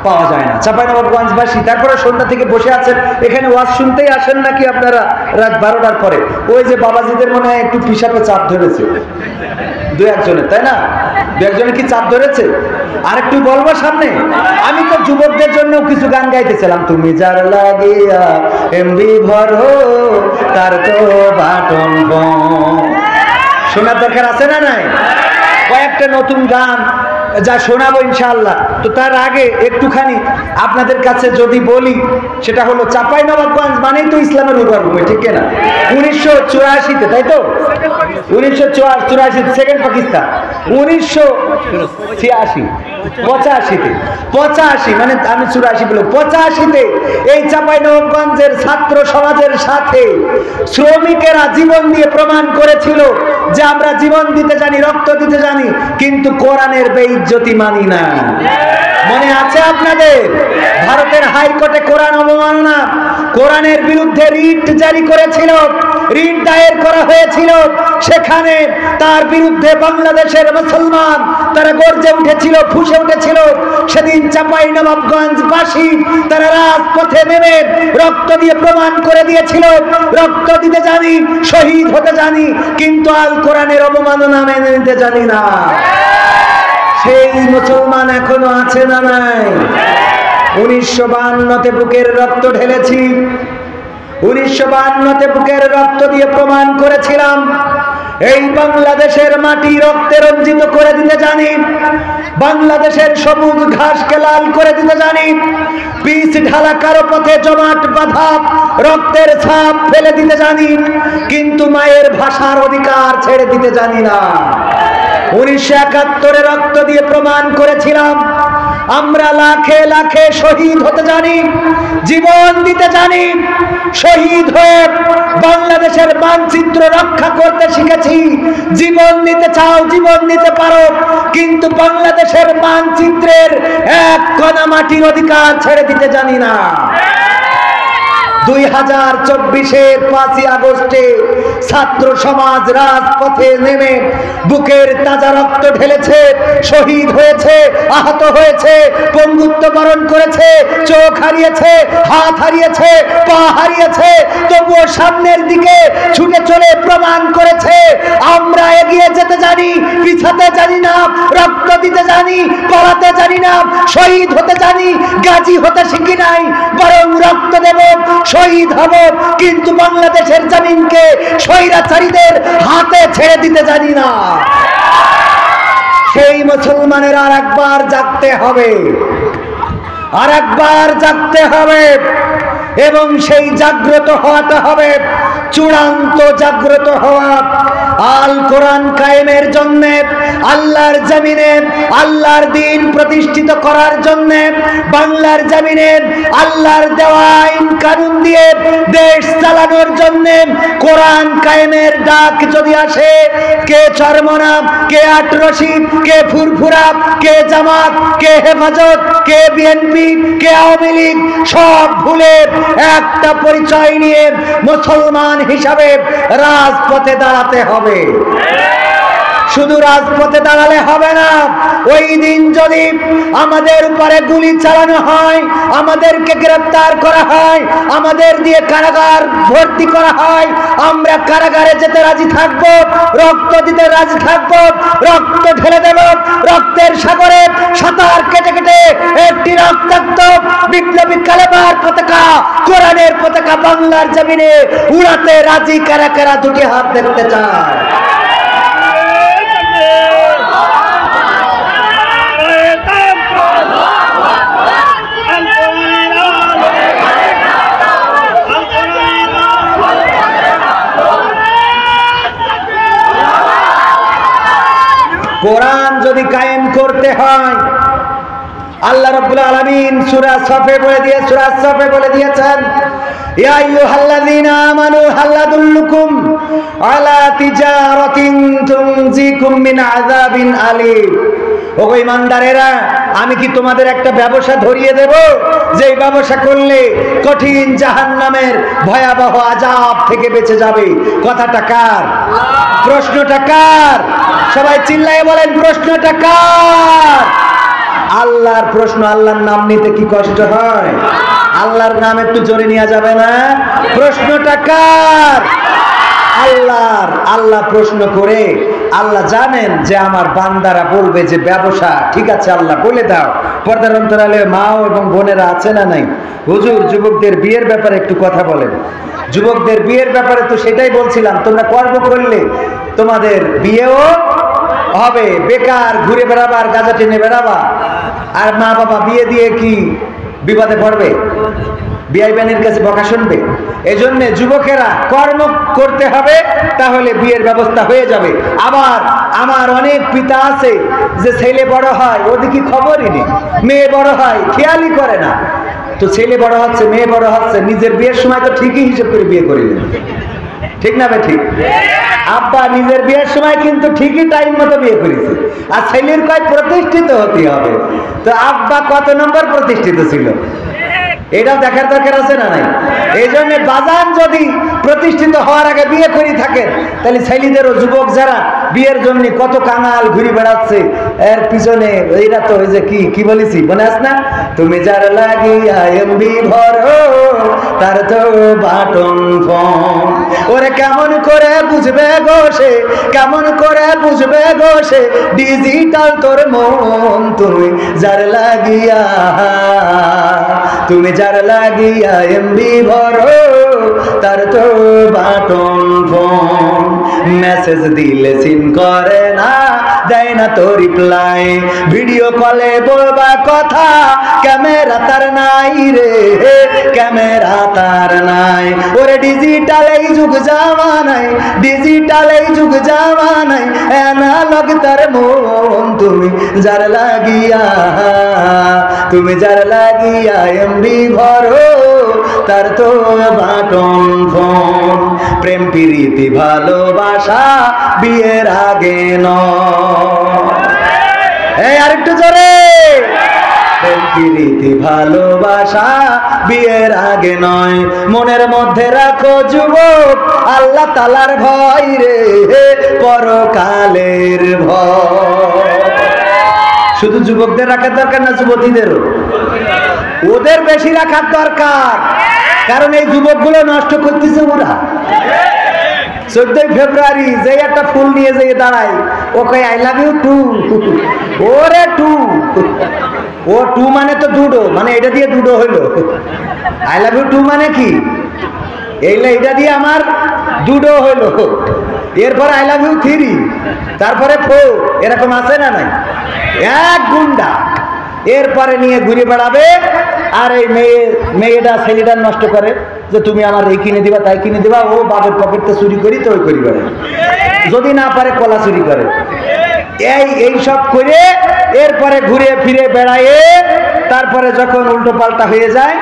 C: পাওয়া যায় না। চাঁপাইনবাবগঞ্জবাসী, তারপরে সন্ধ্যা থেকে বসে আছেন এখানে, ওয়াজ শুনতেই আসেন নাকি আপনারা রাত 12টার পরে? ওই যে বাবাজিদের মনে হয় একটু পিসাপে চাপ ধরেছে, 2-1জনের, তাই না? 2-1জনের কি চাপ ধরেছে? আর একটু বলবো সামনে? আমি তো যুবকদের জন্য কিছু গান গাইতেছিলাম, তুমি যার লাগিয়া এমবি ভরো তার তো বাটন শোনার দরকার আছে না নাই? কয়েকটা নতুন গান যা শোনাবো ইনশাআল্লাহ। তো তার আগে একটুখানি আপনাদের কাছে যদি বলি, সেটা হলো চাঁপাইনবাবগঞ্জ মানেই তো ইসলামের উদাহরণ, ঠিক না? 1984-তে, তাই তো? 1984 সেকেন্ড পাকিস্তান, 1985 মানে আমি 84 বলবো, 85-তে এই চাঁপাইনবাবগঞ্জের ছাত্র সমাজের সাথে শ্রমিকেরা জীবন দিয়ে প্রমাণ করেছিল যে আমরা জীবন দিতে জানি, রক্ত দিতে জানি, কিন্তু কোরআনের বেইজ্জতি মানি না। মনে আছে আপনাদের? ভারতের হাইকোর্টে কোরআন অবমাননা, কোরআনের বিরুদ্ধে রিট জারি করেছিল। রিট দায়ের করা হয়েছিল, সেখানে তার বিরুদ্ধে বাংলাদেশের মুসলমান তারা গর্জে উঠেছিল, ফুঁসে উঠেছিল। সেদিন চাঁপাইনবাবগঞ্জবাসী তারা রাজপথে নেমে রক্ত দিয়ে প্রমাণ করে দিয়েছিল, রক্ত দিতে জানি, শহীদ হতে জানি, কিন্তু আল কোরআনের অবমাননা মেনে নিতে জানি না। সেই মুসলমান এখনো আছে না নাই? 1952-তে বুকের রক্ত ঢেলেছি, 1952-তে বুকের রক্ত দিয়ে প্রমাণ করেছিলাম এই বাংলাদেশের মাটি রক্তে রঞ্জিত করে দিতে জানি, বাংলাদেশের সবুজ ঘাসকে লাল করে দিতে জানি, পিচ ঢালা কারো পথে জমাট বাঁধা রক্তের ছাপ ফেলে দিতে জানি, কিন্তু মায়ের ভাষার অধিকার ছেড়ে দিতে জানি না। 1971-এ রক্ত দিয়ে প্রমাণ করেছিলাম আমরা লাখে লাখে শহীদ হতে জানি, জীবন দিতে জানি। শহীদ হয়ে বাংলাদেশের মানচিত্র রক্ষা করতে শিখেছি। জীবন দিতে চাও, জীবন দিতে পারো, কিন্তু বাংলাদেশের মানচিত্রের এক কণা মাটির অধিকার ছেড়ে দিতে জানি না। 2024-এর 5ই আগস্টে ছাত্র সমাজ রাজপথে নেমে বুকের তাজা রক্ত ঢেলেছে, শহীদ হয়েছে, আহত হয়েছে, পঙ্গুত্ব বরণ করেছে, চোখ হারিয়েছে, হাত হারিয়েছে, পা হারিয়েছে, তবুও সামনের দিকে ছুটে চলে প্রমাণ করেছে আমরা এগিয়ে যেতে জানি, পিছাতে জানি না, রক্ত দিতে জানি, পালাতে জানি না, শহীদ হতে জানি, গাজী হতে শিখি নাই, বরং রক্ত দেব, শহীদ হব, কিন্তু বাংলাদেশের জমিনকে স্বৈরাচারীদের হাতে ছেড়ে দিতে জানি না। সেই মুসলমানের আর একবার জাগতে হবে, আর একবার জাগতে হবে, এবং সেই জাগ্রত হওয়াটা হবে চূড়ান্ত জাগ্রত হওয়া আল কোরআন কায়েমের জন্য, আল্লাহর জমিনে আল্লাহর দ্বীন প্রতিষ্ঠিত করার জন্য, বাংলার জমিনে আল্লাহর দেওয়া আইন কানুন দিয়ে দেশ চালানোর জন্য। কোরআন কায়েমের ডাক যদি আসে, কে চরমনা, কে আটরশি, কে ফুরফুরা, কে জামাত, কে হেফাজত, কে বিএনপি, কে আওয়ামী লীগ, সব ভুলে একটা পরিচয় নিয়ে মুসলমান হিসাবে রাজপথে দাঁড়াতে হবে। শুধু রাজপথে দাঁড়ালে হবে না, ওই দিন যদি আমাদের উপরে গুলি চালানো হয়, আমাদেরকে গ্রেফতার করা হয়, আমাদের দিয়ে কারাগার ভর্তি করা হয়, আমরা কারাগারে যেতে রাজি থাকব, রক্ত দিতে রাজি থাকব, রক্ত ঢেলে দেব, রক্তের সাগরে সাঁতার কেটে কেটে একটি রক্তাক্ত বিপ্লবী কালেমার পতাকা, কোরআনের পতাকা বাংলার জমিনে উড়াতে রাজি কারা কারা? দুটি হাত দেখতে চায়। কোরআন যদি কায়েম করতে হয়, আল্লাহ রাব্বুল আলামিন সূরা সফে বলে দিয়েছেন, ইয়া আইয়ুহাল্লাযীনা আমানু হাল আদুল্লুকুম আলা তিজারাতিন তুনজিকুম মিন আযাবিন আলীম। ও ঈমানদারেরা, আমি কি তোমাদের একটা ব্যবসা ধরিয়ে দেব, যে ব্যবসা করলে কঠিন জাহান্নামের ভয়াবহ আযাব থেকে বেঁচে যাবে? কথাটা কার? প্রশ্নটা কার? সবাই চিল্লায়ে বলেন, প্রশ্নটা কার? আল্লাহর প্রশ্ন। আল্লাহর নাম নিতে কি কষ্ট হয়? আল্লাহর নাম একটু জোরে নেওয়া যাবে না? প্রশ্নটা কার? আল্লাহর। আল্লাহ প্রশ্ন করে, আল্লাহ জানেন যে আমার বান্দারা বলবে যে ব্যবসা ঠিক আছে, আল্লাহ বলে দাও। পর্দার অন্তরালে মাও এবং বোনেরা আছে না নাই? হুজুর, যুবকদের বিয়ের ব্যাপারে একটু কথা বলেন। যুবকদের বিয়ের ব্যাপারে তো সেটাই বলছিলাম, তোমরা কর্ম করলে তোমাদের বিয়েও হবে, বেকার ঘুরে বেড়াবা আর গাঁজা টেনে বেড়াবা, আর মা বাবা বিয়ে দিয়ে কি বিপদে পড়বে? বিআই বানের কাছে বকা শুনবে? এই জন্য যুবকেরা কর্ম করতে হবে, তাহলে বিয়ের ব্যবস্থা হয়ে যাবে। আবার আমার অনেক পিতা আছে যে ছেলে বড় হয় ওদিকে খবরই নেই, মেয়ে বড় হয় খেয়ালই করে না। তো ছেলে বড় হচ্ছে, মেয়ে বড় হচ্ছে, নিজের বিয়ের সময় তো ঠিকই হিসেব করে বিয়ে করিলেন, ঠিক না ভাই? ঠিক। আব্বা নিজের বিয়ের সময় কিন্তু ঠিকই টাইম মতো বিয়ে করেছে, আর ছেলের কয় প্রতিষ্ঠিত হতে হবে। তো আব্বা কত নম্বর প্রতিষ্ঠিত ছিল? এটাও দেখার দরকার আছে না নাই? এই জন্য বাজান যদি প্রতিষ্ঠিত হওয়ার আগে বিয়ে করে থাকেন, তাহলে ছেলেদেরও যুবক যারা বিয়ের জন্য কত কাঙাল ঘুরে বেড়াচ্ছে, এর পিছনে এইটা তো ওই যে কি বলেছি মনে আছে না, তুমি যার লাগিয়া এমবি ভরো তার তো বাটন ফোন। ওরে কেমন করে বুঝবে গো সে, কেমন করে বুঝবে গো সে ডিজিটাল তোর মন, তুমি যার লাগিয়া, তুমি যার লাগিয়া এমবি ভরো তার তো বাটন ফোন। মেসেজ দিলে সিন করে না, দেয় না তো রিপ্লাই, ভিডিও কলে বলবা কথা ক্যামেরা তার নাই রে, ক্যামেরা তার নাই। ওরে ডিজিটাল এই যুগ জামানায়, ডিজিটাল এই যুগ জামানায় অ্যানালগ তার মন, তুমি যার লাগিয়া, তুমি যার লাগিয়া এমবি ভরো তার তো বাটন ফোন। প্রেম প্রীতি ভালোবাসা বিয়ের আগে নয়, আরেকটু জোরে। প্রেম প্রীতি ভালোবাসা বিয়ের আগে নয়, মনের মধ্যে রাখো যুবক আল্লাহ তাআলার ভয় রে, পরকালের ভয়। শুধু যুবকদের রাখার দরকার না, যুবতীদেরও, ওদের বেশি রাখার দরকার, কারণ এই যুবকগুলো নষ্ট করতেছে ওরা। 14 ফেব্রুয়ারি যে একটা ফুল নিয়ে যেয়ে দাঁড়ায়, okay I love you too, ওরে টু, ও টু মানে তো দুটো, মানে এটা দিয়ে দুটো হইলো। আই লাভ ইউ টু মানে কি, এইটা দিয়ে আমার দুটো হইলো, এরপরে আই লাভ ইউ 3, তারপরে 4, এরকম আছে না নাই? এক গুন্ডা এরপরে নিয়ে ঘুরে বেড়াবে, আর এই মেয়েটা ছেলেটা নষ্ট করে যে তুমি আমার এই কিনে দিবা তাই কিনে দিবা, ও বাপের পকেটটা চুরি করি তো ওই করি বেড়ায়, যদি না পারে কলা চুরি করে, এই সব করে এরপরে ঘুরে ফিরে বেড়ায়, তারপরে যখন উল্টো পাল্টা হয়ে যায়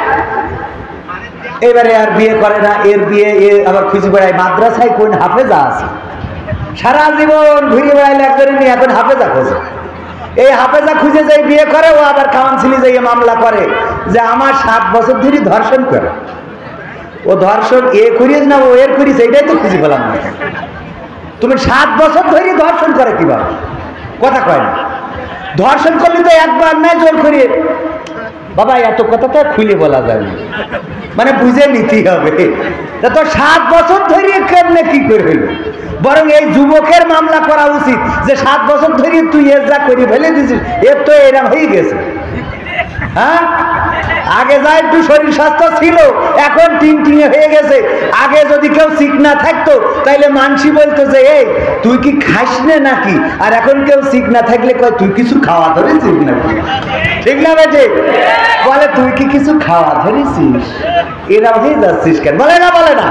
C: এবারে আর বিয়ে করে না। এর বিয়ে আবার খুঁজে বেড়ায় মাদ্রাসায় কোন হাফেজা আছে, সারা জীবন ঘুরে বেড়াইলে একজনের নিয়ে এখন হাফেজা খোঁজে, এই হাফেজা খুঁজে যাই বিয়ে করে, ও আবার কাউন্সিলে যাই মামলা করে যে আমার 7 বছর ধরে ধর্ষণ করে, ও ধর্ষণ এ করিস না ও এর করিস, এইটাই তো খুঁজে পেলাম না। তুমি 7 বছর ধরে ধর্ষণ করে কিভাবে, কথা কয় না, ধর্ষণ করলে তো একবার নাই জোর করিয়ে, বাবা এত কথা তো খুলে বলা যায় না, মানে বুঝে নিতেই হবে। তো 7 বছর ধরে কেমনে কি করে হইল, বরং এই যুবকের মামলা করা উচিত যে 7 বছর ধরে তুই এর যা করে ফেলে দিছিস, এর তো এরম হয়ে গেছে। হ্যাঁ, আগে যা একটু শরীর স্বাস্থ্য ছিল এখন টিংটিঙে হয়ে গেছে। আগে যদি কেউ চিকনা থাকতো তাইলে মানসি বলতো যে এই তুই কি খাস না নাকি, আর এখন কেউ চিকনা থাকলে কয় তুই কিছু খাওয়া ধরেছিস নাকি, ঠিক না বেটে? বলে তুই কি কিছু খাওয়া ধরেছিস, এরা হয়ে যাচ্ছিস কেন, বলে না বলে না।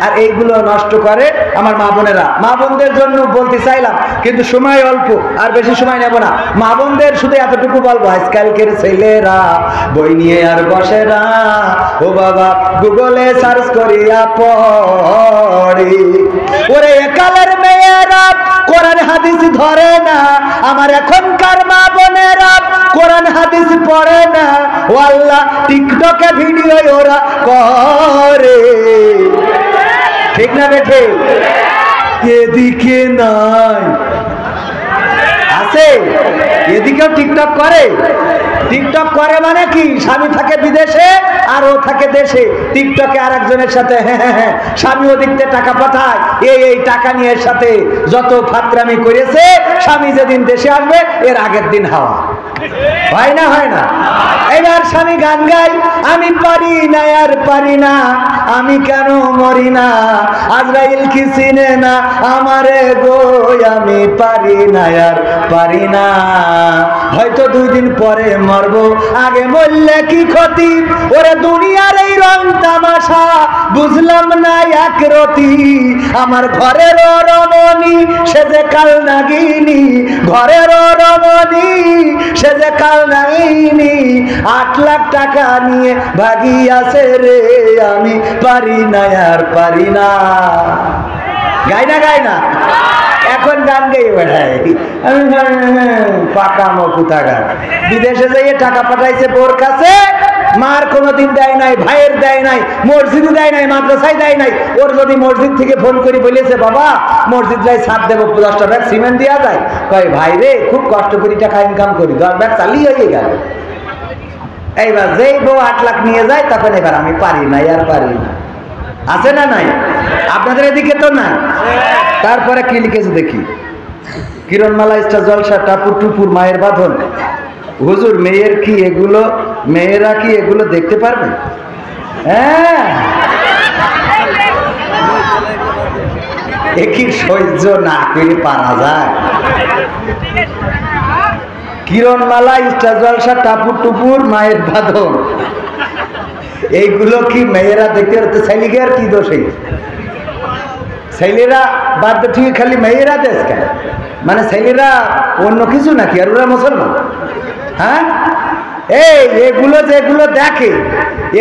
C: আর এইগুলো নষ্ট করে আমার মা বোনেরা। মা বোনদের জন্য বলতে চাইলাম, কিন্তু সময় অল্প, আর বেশি সময় নেব না। মা বোনদের শুধু এতটুকু বলবো, আজকালকের ছেলেরা বই নিয়ে আর বসে না, ও বাবা গুগলে সার্চ করিয়া পড়ে, ওরে একালের মেয়েরা কোরআন হাদিস ধরে না, আমার এখনকার মা বোনেরা কোরআন হাদিস পড়ে না, ও আল্লাহ টিকটকে ভিডিও ওরা করে, ঠিক না বেঠে? এদিকে নাই আছে, এদিকেও টিকটক করে। টিকটক করে মানে কি, স্বামী থাকে বিদেশে আর ও থাকে দেশে, টিকটকে আর একজনের সাথে হ্যাঁ স্বামী ওদিকতে টাকা পাঠায়, এই টাকা নিয়ে এর সাথে যত ফাতরামি করেছে, স্বামী যেদিন দেশে আসবে এর আগের দিন হাওয়া হয় না, হয় না? এবার স্বামী গান গায়, আমি পারি না আর পারি না, আমি কেন মরি না, আজরাইল কি চিনে না আমারে গো, আমি পারি না আর পারি না, হয়তো 2 দিন পরে মরবো, আগে মরলে কি ক্ষতি, ওরে দুনিয়ার এই রং তামাশা বুঝলাম না এক রতি, আমার ঘরের রমণী সে যে কাল নাগিনী, ঘরের রমণী সে যে কাল নাগিনী, 8 লাখ টাকা নিয়ে ভাগিয়াছে রে, আমি পারি না আর পারি না। গায় না গায় না, এখন গান গাই বেড়ায়, আমি পাকা মকুতাগার, বিদেশে যাইয়ে টাকা পাঠাইছে বোর কাছে, মার কোনোদিন দেয় নাই, ভাইয়ের দেয় নাই, মসজিদে দেয় নাই, মাদ্রাসায় দেয় নাই। ওর যদি মসজিদ থেকে ফোন করে বলেছে বাবা মসজিদ যাই ছাদ দেবো 10টা ব্যাগ সিমেন্ট দেওয়া যায়, কয় ভাই রে খুব কষ্ট করি টাকা ইনকাম করি 10 ব্যাগ চালিয়ে হয়ে গেল। এইবার যেই বউ 8 লাখ নিয়ে যায় তখন এবার আমি পারি না, আর পারি না। আছে না নাই? আপনাদের এদিকে তো না। তারপরে কি লিখেছে দেখি, কিরণমালা স্টার জলসা টাপুর টুপুর মায়ের বাঁধন। হুজুর মেয়ের কি এগুলো, মেয়েরা কি এগুলো দেখতে পারবে? হ্যাঁ, একই সহ্য না করে পারা যায়। কিরণমালা স্টার জলসা টাপুর টুপুর মায়ের বাঁধন, এইগুলো কি মেয়েরা দেখতে পারতে? ছেলেকে আর কি দোষে? ছেলেরা বাদ ঠিক খালি মেয়েরা দেশ কেন? মানে ছেলেরা অন্য কিছু নাকি? আর ওরা মুসলমান? হ্যাঁ, এই এগুলো যেগুলো দেখে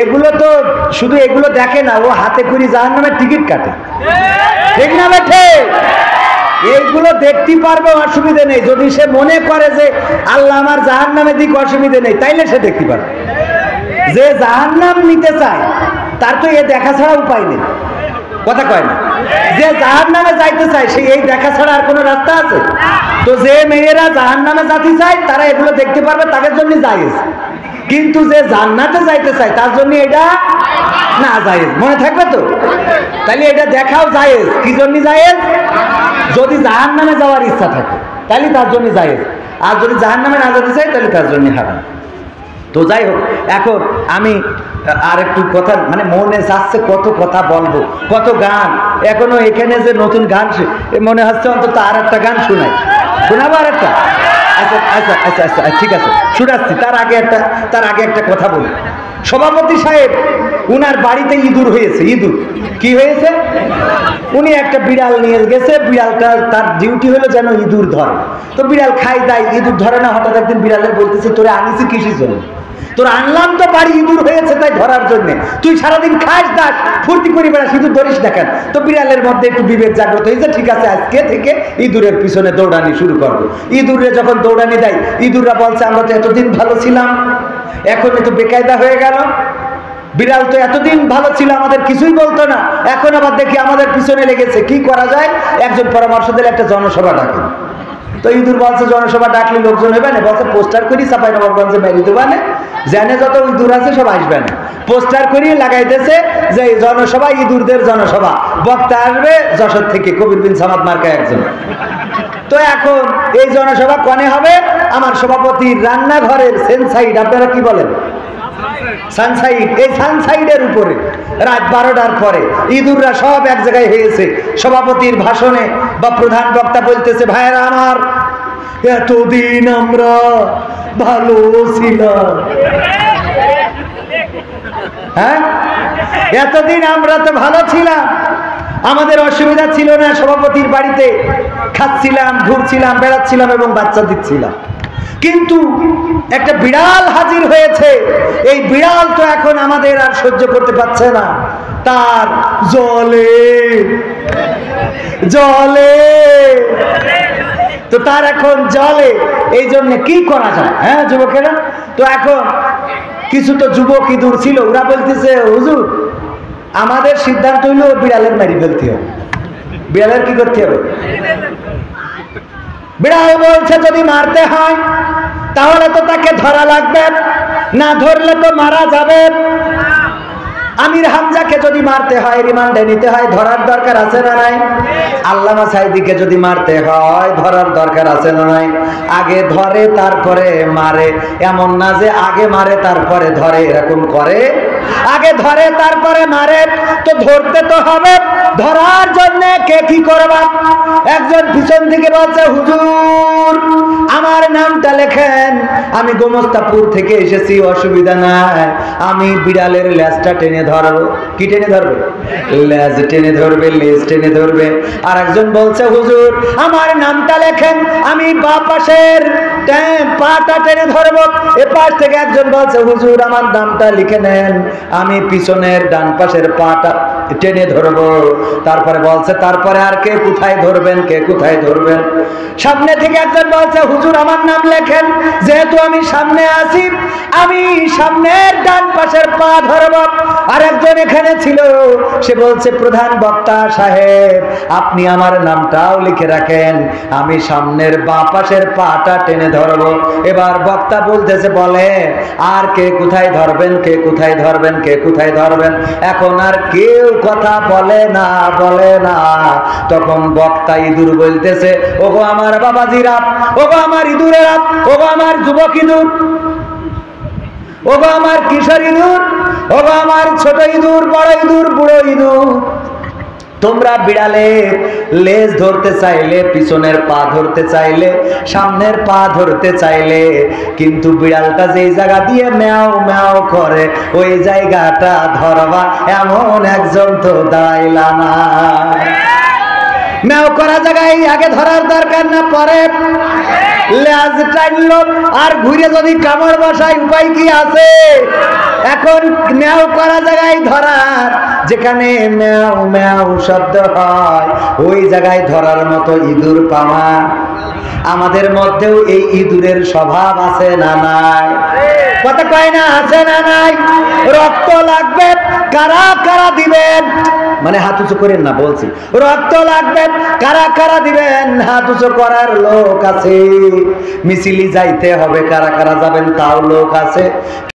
C: এগুলো তো শুধু এগুলো দেখে না, ও হাতে করে জাহান্নামের টিকিট কাটে। ঠিক না বেঠে? এইগুলো দেখতে পারবে, অসুবিধা নেই। যদি সে মনে করে যে আল্লাহ আমার জাহান্নামের দিক অসুবিধা নেই, তাইলে সে দেখতে পারবে। যে জাহান্নাম নিতে চায় তার তো এ দেখা ছাড়া উপায় নেই, কথা কয় না? যে জাহান্নামে যাইতে চায় সে এই দেখা ছাড়া আর কোনো রাস্তা আছে? তো যে মেয়েরা জাহান্নামে যেতে চায় তারা এগুলো দেখতে পারবে, তাদের জন্য জায়েজ। কিন্তু যে জান্নাতে যাইতে চায় তার জন্য এটা না জায়েজ। মনে থাকবে তো? তাহলে এটা দেখাও জায়েজ। কি জন্য জায়েজ? যদি জাহান্নামে যাওয়ার ইচ্ছা থাকে তাহলে তার জন্য জায়েজ, আর যদি জাহান্নামে না যেতে চায় তাহলে তার জন্য হারাম। তো যাই হোক, এখন আমি আর একটু কথা, মানে মনে যাচ্ছে কত কথা বলবো, কত গান এখনো। এখানে যে নতুন গান মনে হচ্ছে অন্তত আর একটা গান শোনাবো আর একটা। আচ্ছা আচ্ছা আচ্ছা আচ্ছা ঠিক আছে, শোনাচ্ছি। তার আগে একটা কথা বলি। সভাপতি সাহেব উনার বাড়িতে ইঁদুর হয়েছে। ইঁদুর কি হয়েছে? উনি একটা বিড়াল নিয়ে গেছে, বিড়ালটা তার ডিউটি হলো যেন ইঁদুর ধরে। তো বিড়াল খাই দেয়, ইঁদুর ধরে না। হঠাৎ একদিন বিড়ালের বলতেছে তোরে আনিছি কিসের জন্য? তোর আনলাম তো বাড়ি ইঁদুর হয়েছে তাই ধরার জন্য, তুই সারাদিন খাস দাস ফুর্তি করি বেড়াস, ইঁদুর ধরিস না কেন? তো বিড়ালের মধ্যে একটু বিবেক জাগ্রত হয়েছে, ঠিক আছে আজকে থেকে ইঁদুরের পিছনে দৌড়ানি শুরু করবো। ইঁদুরে যখন দৌড়ানি দেয়, ইঁদুররা বলছে আমরা তো এতদিন ভালো ছিলাম, এখন তো বেকায়দা হয়ে গেল। বিড়াল তো এতদিন ভালো ছিল, আমাদের কিছুই বলতো না, এখন আবার দেখি আমাদের পিছনে লেগেছে। কি করা যায়? একজন পরামর্শ দিলে একটা জনসভা ডাকে। তো ইঁদুর বলছে জনসভা ডাকলে লোকজন হবে না, বলছে পোস্টার করি চাপাই নবাবগঞ্জে মেরি দেবানে, জেনে যত ইঁদুর আছে সব আসবে না। পোস্টার করিয়ে লাগাইতেছে যে জনসভা ইঁদুরদের জনসভা, বক্তা আসবে যশোর থেকে, কবির বিন সামাদ মার্কা একজন। তো এখন এই জনসভা কনে হবে? আমার সভাপতির রান্নাঘরের সেনসাইড, আপনারা কি বলেন? সানসাইড। এই সানসাইডের উপরে রাত 12টার পরে ইঁদুররা সব এক জায়গায় হয়েছে। সভাপতির ভাষণে বা প্রধান বক্তা বলতেছে ভাইয়েরা আমার, এতদিন আমরা ভালো ছিলাম। হ্যাঁ, এতদিন আমরা তো ভালো ছিলাম, আমাদের অসুবিধা ছিল না। সভাপতির বাড়িতে খাচ্ছিলাম, ঘুরছিলাম, বেড়াচ্ছিলাম এবং বাচ্চা দিচ্ছিলাম। কিন্তু একটা বিড়াল হাজির হয়েছে, এই বিড়াল তো এখন আমাদের আর সহ্য করতে পারছে না, তার জলে তো তার এখন জলে। এই জন্য কি করা যায়? হ্যাঁ যুবকেরা, তো এখন কিছু তো যুবক ইঁদুর ছিল, ওরা বলতেছে হুজুর আমাদের সিদ্ধান্ত হইলো বিড়ালের মারি ফেলতে হবে। বিড়ালের কি করতে হবে? বিড়াল বলছে যদি মারতে হয় তাহলে তো তাকে ধরা লাগবে, না ধরলে তো মারা যাবে। আমির হামজাকে যদি মারতে হয় রিমান্ডে নিতে হয়, ধরার দরকার আছে না নাই? আল্লামা সাইদিকে যদি মারতে হয় ধরার দরকার আছে না নাই? আগে ধরে তারপরে মারে, এমন না যে আগে মারে তারপরে ধরে, এরকম করে। আগে ধরে তারপরে মারে, তো ধরতে তো হবে। ধরার জন্য কে কি করবা? একজন পিছন থেকে বলছে হুজুর আমার নামটা লেখেন, আমি গোমস্তাপুর থেকে এসেছি, অসুবিধা নাই, আমি বিড়ালের লেজটা টেনে ধরবো। কি টেনে ধরবে? লেজ টেনে ধরবে, লেজ টেনে ধরবে। আর একজন বলছে হুজুর আমার নামটা লেখেন, আমি বাঁ পাশের পাটা টেনে ধরবো। এ পাশ থেকে একজন বলছে হুজুর আমার নামটা লিখে নেন, আমি পিছনের ডান পাশের পাটা টেনে ধরবো। তারপরে বলছে তারপরে আর কে কোথায় ধরবেন, কে কোথায় ধরবেন? সামনে থেকে একজন বলছে হুজুর আমার নাম লেখেন, যেহেতু আমি সামনে আছি আমি সামনের ডান পাশের পা ধরব। আর একজন এখানে ছিল, সে বলছে প্রধান বক্তা সাহেব আপনি আমার নামটাও লিখে রাখেন, আমি সামনের বাঁ পাশের পাটা টেনে ধরব। এবার বক্তা বলতেছে বলে আর কে কোথায় ধরবেন, কে কোথায় ধরবেন, কে কোথায় ধরবেন? এখন আর কেউ কথা বলে না, বলে না। তখন বক্তা ইঁদুর বলতেছে ওগো আমার বাবাজিরা, ওগো আমার ইঁদুরেরা, ওগো আমার যুবক ইঁদুর, ওগো আমার কিশোর ইঁদুর, ওগো আমার ছোট ইঁদুর, বড় ইঁদুর, বুড়ো ইঁদুর, তোমরা বিড়ালের লেজ ধরতে চাইলে, পিছনের পা ধরতে চাইলে, সামনের পা ধরতে চাইলে, কিন্তু বিড়ালটা যেই জায়গা দিয়ে ম্যাও ম্যাও করে ওই জায়গাটা ধরবা এমন একজন তো দাঁড়াইলা না। ম্যাও করা জায়গায় আগে ধরার দরকার না, পরে লেজ টাইনলো আর ঘুরে যদি কামড় বসায় উপায় কি আছে? এখন ম্যাও করা জায়গায় ধরার, যেখানে ম্যাও ম্যাও শব্দ হয় ওই জায়গায় ধরার মতো ইঁদুর পাওয়া। আমাদের মধ্যেও এই ইঁদুরের স্বভাব আছে না নাই? কথা কয় না, আছে না নাই? রক্ত লাগবে, কারা কারা দিবেন? মানে হাত উঁচু করেন না, বলছি রক্ত লাগবে, কারা কারা দিবেন? হাত উঁচু করার লোক আছে। মিছিলি যাইতে হবে, কারা কারা যাবেন তাও লোক আছে।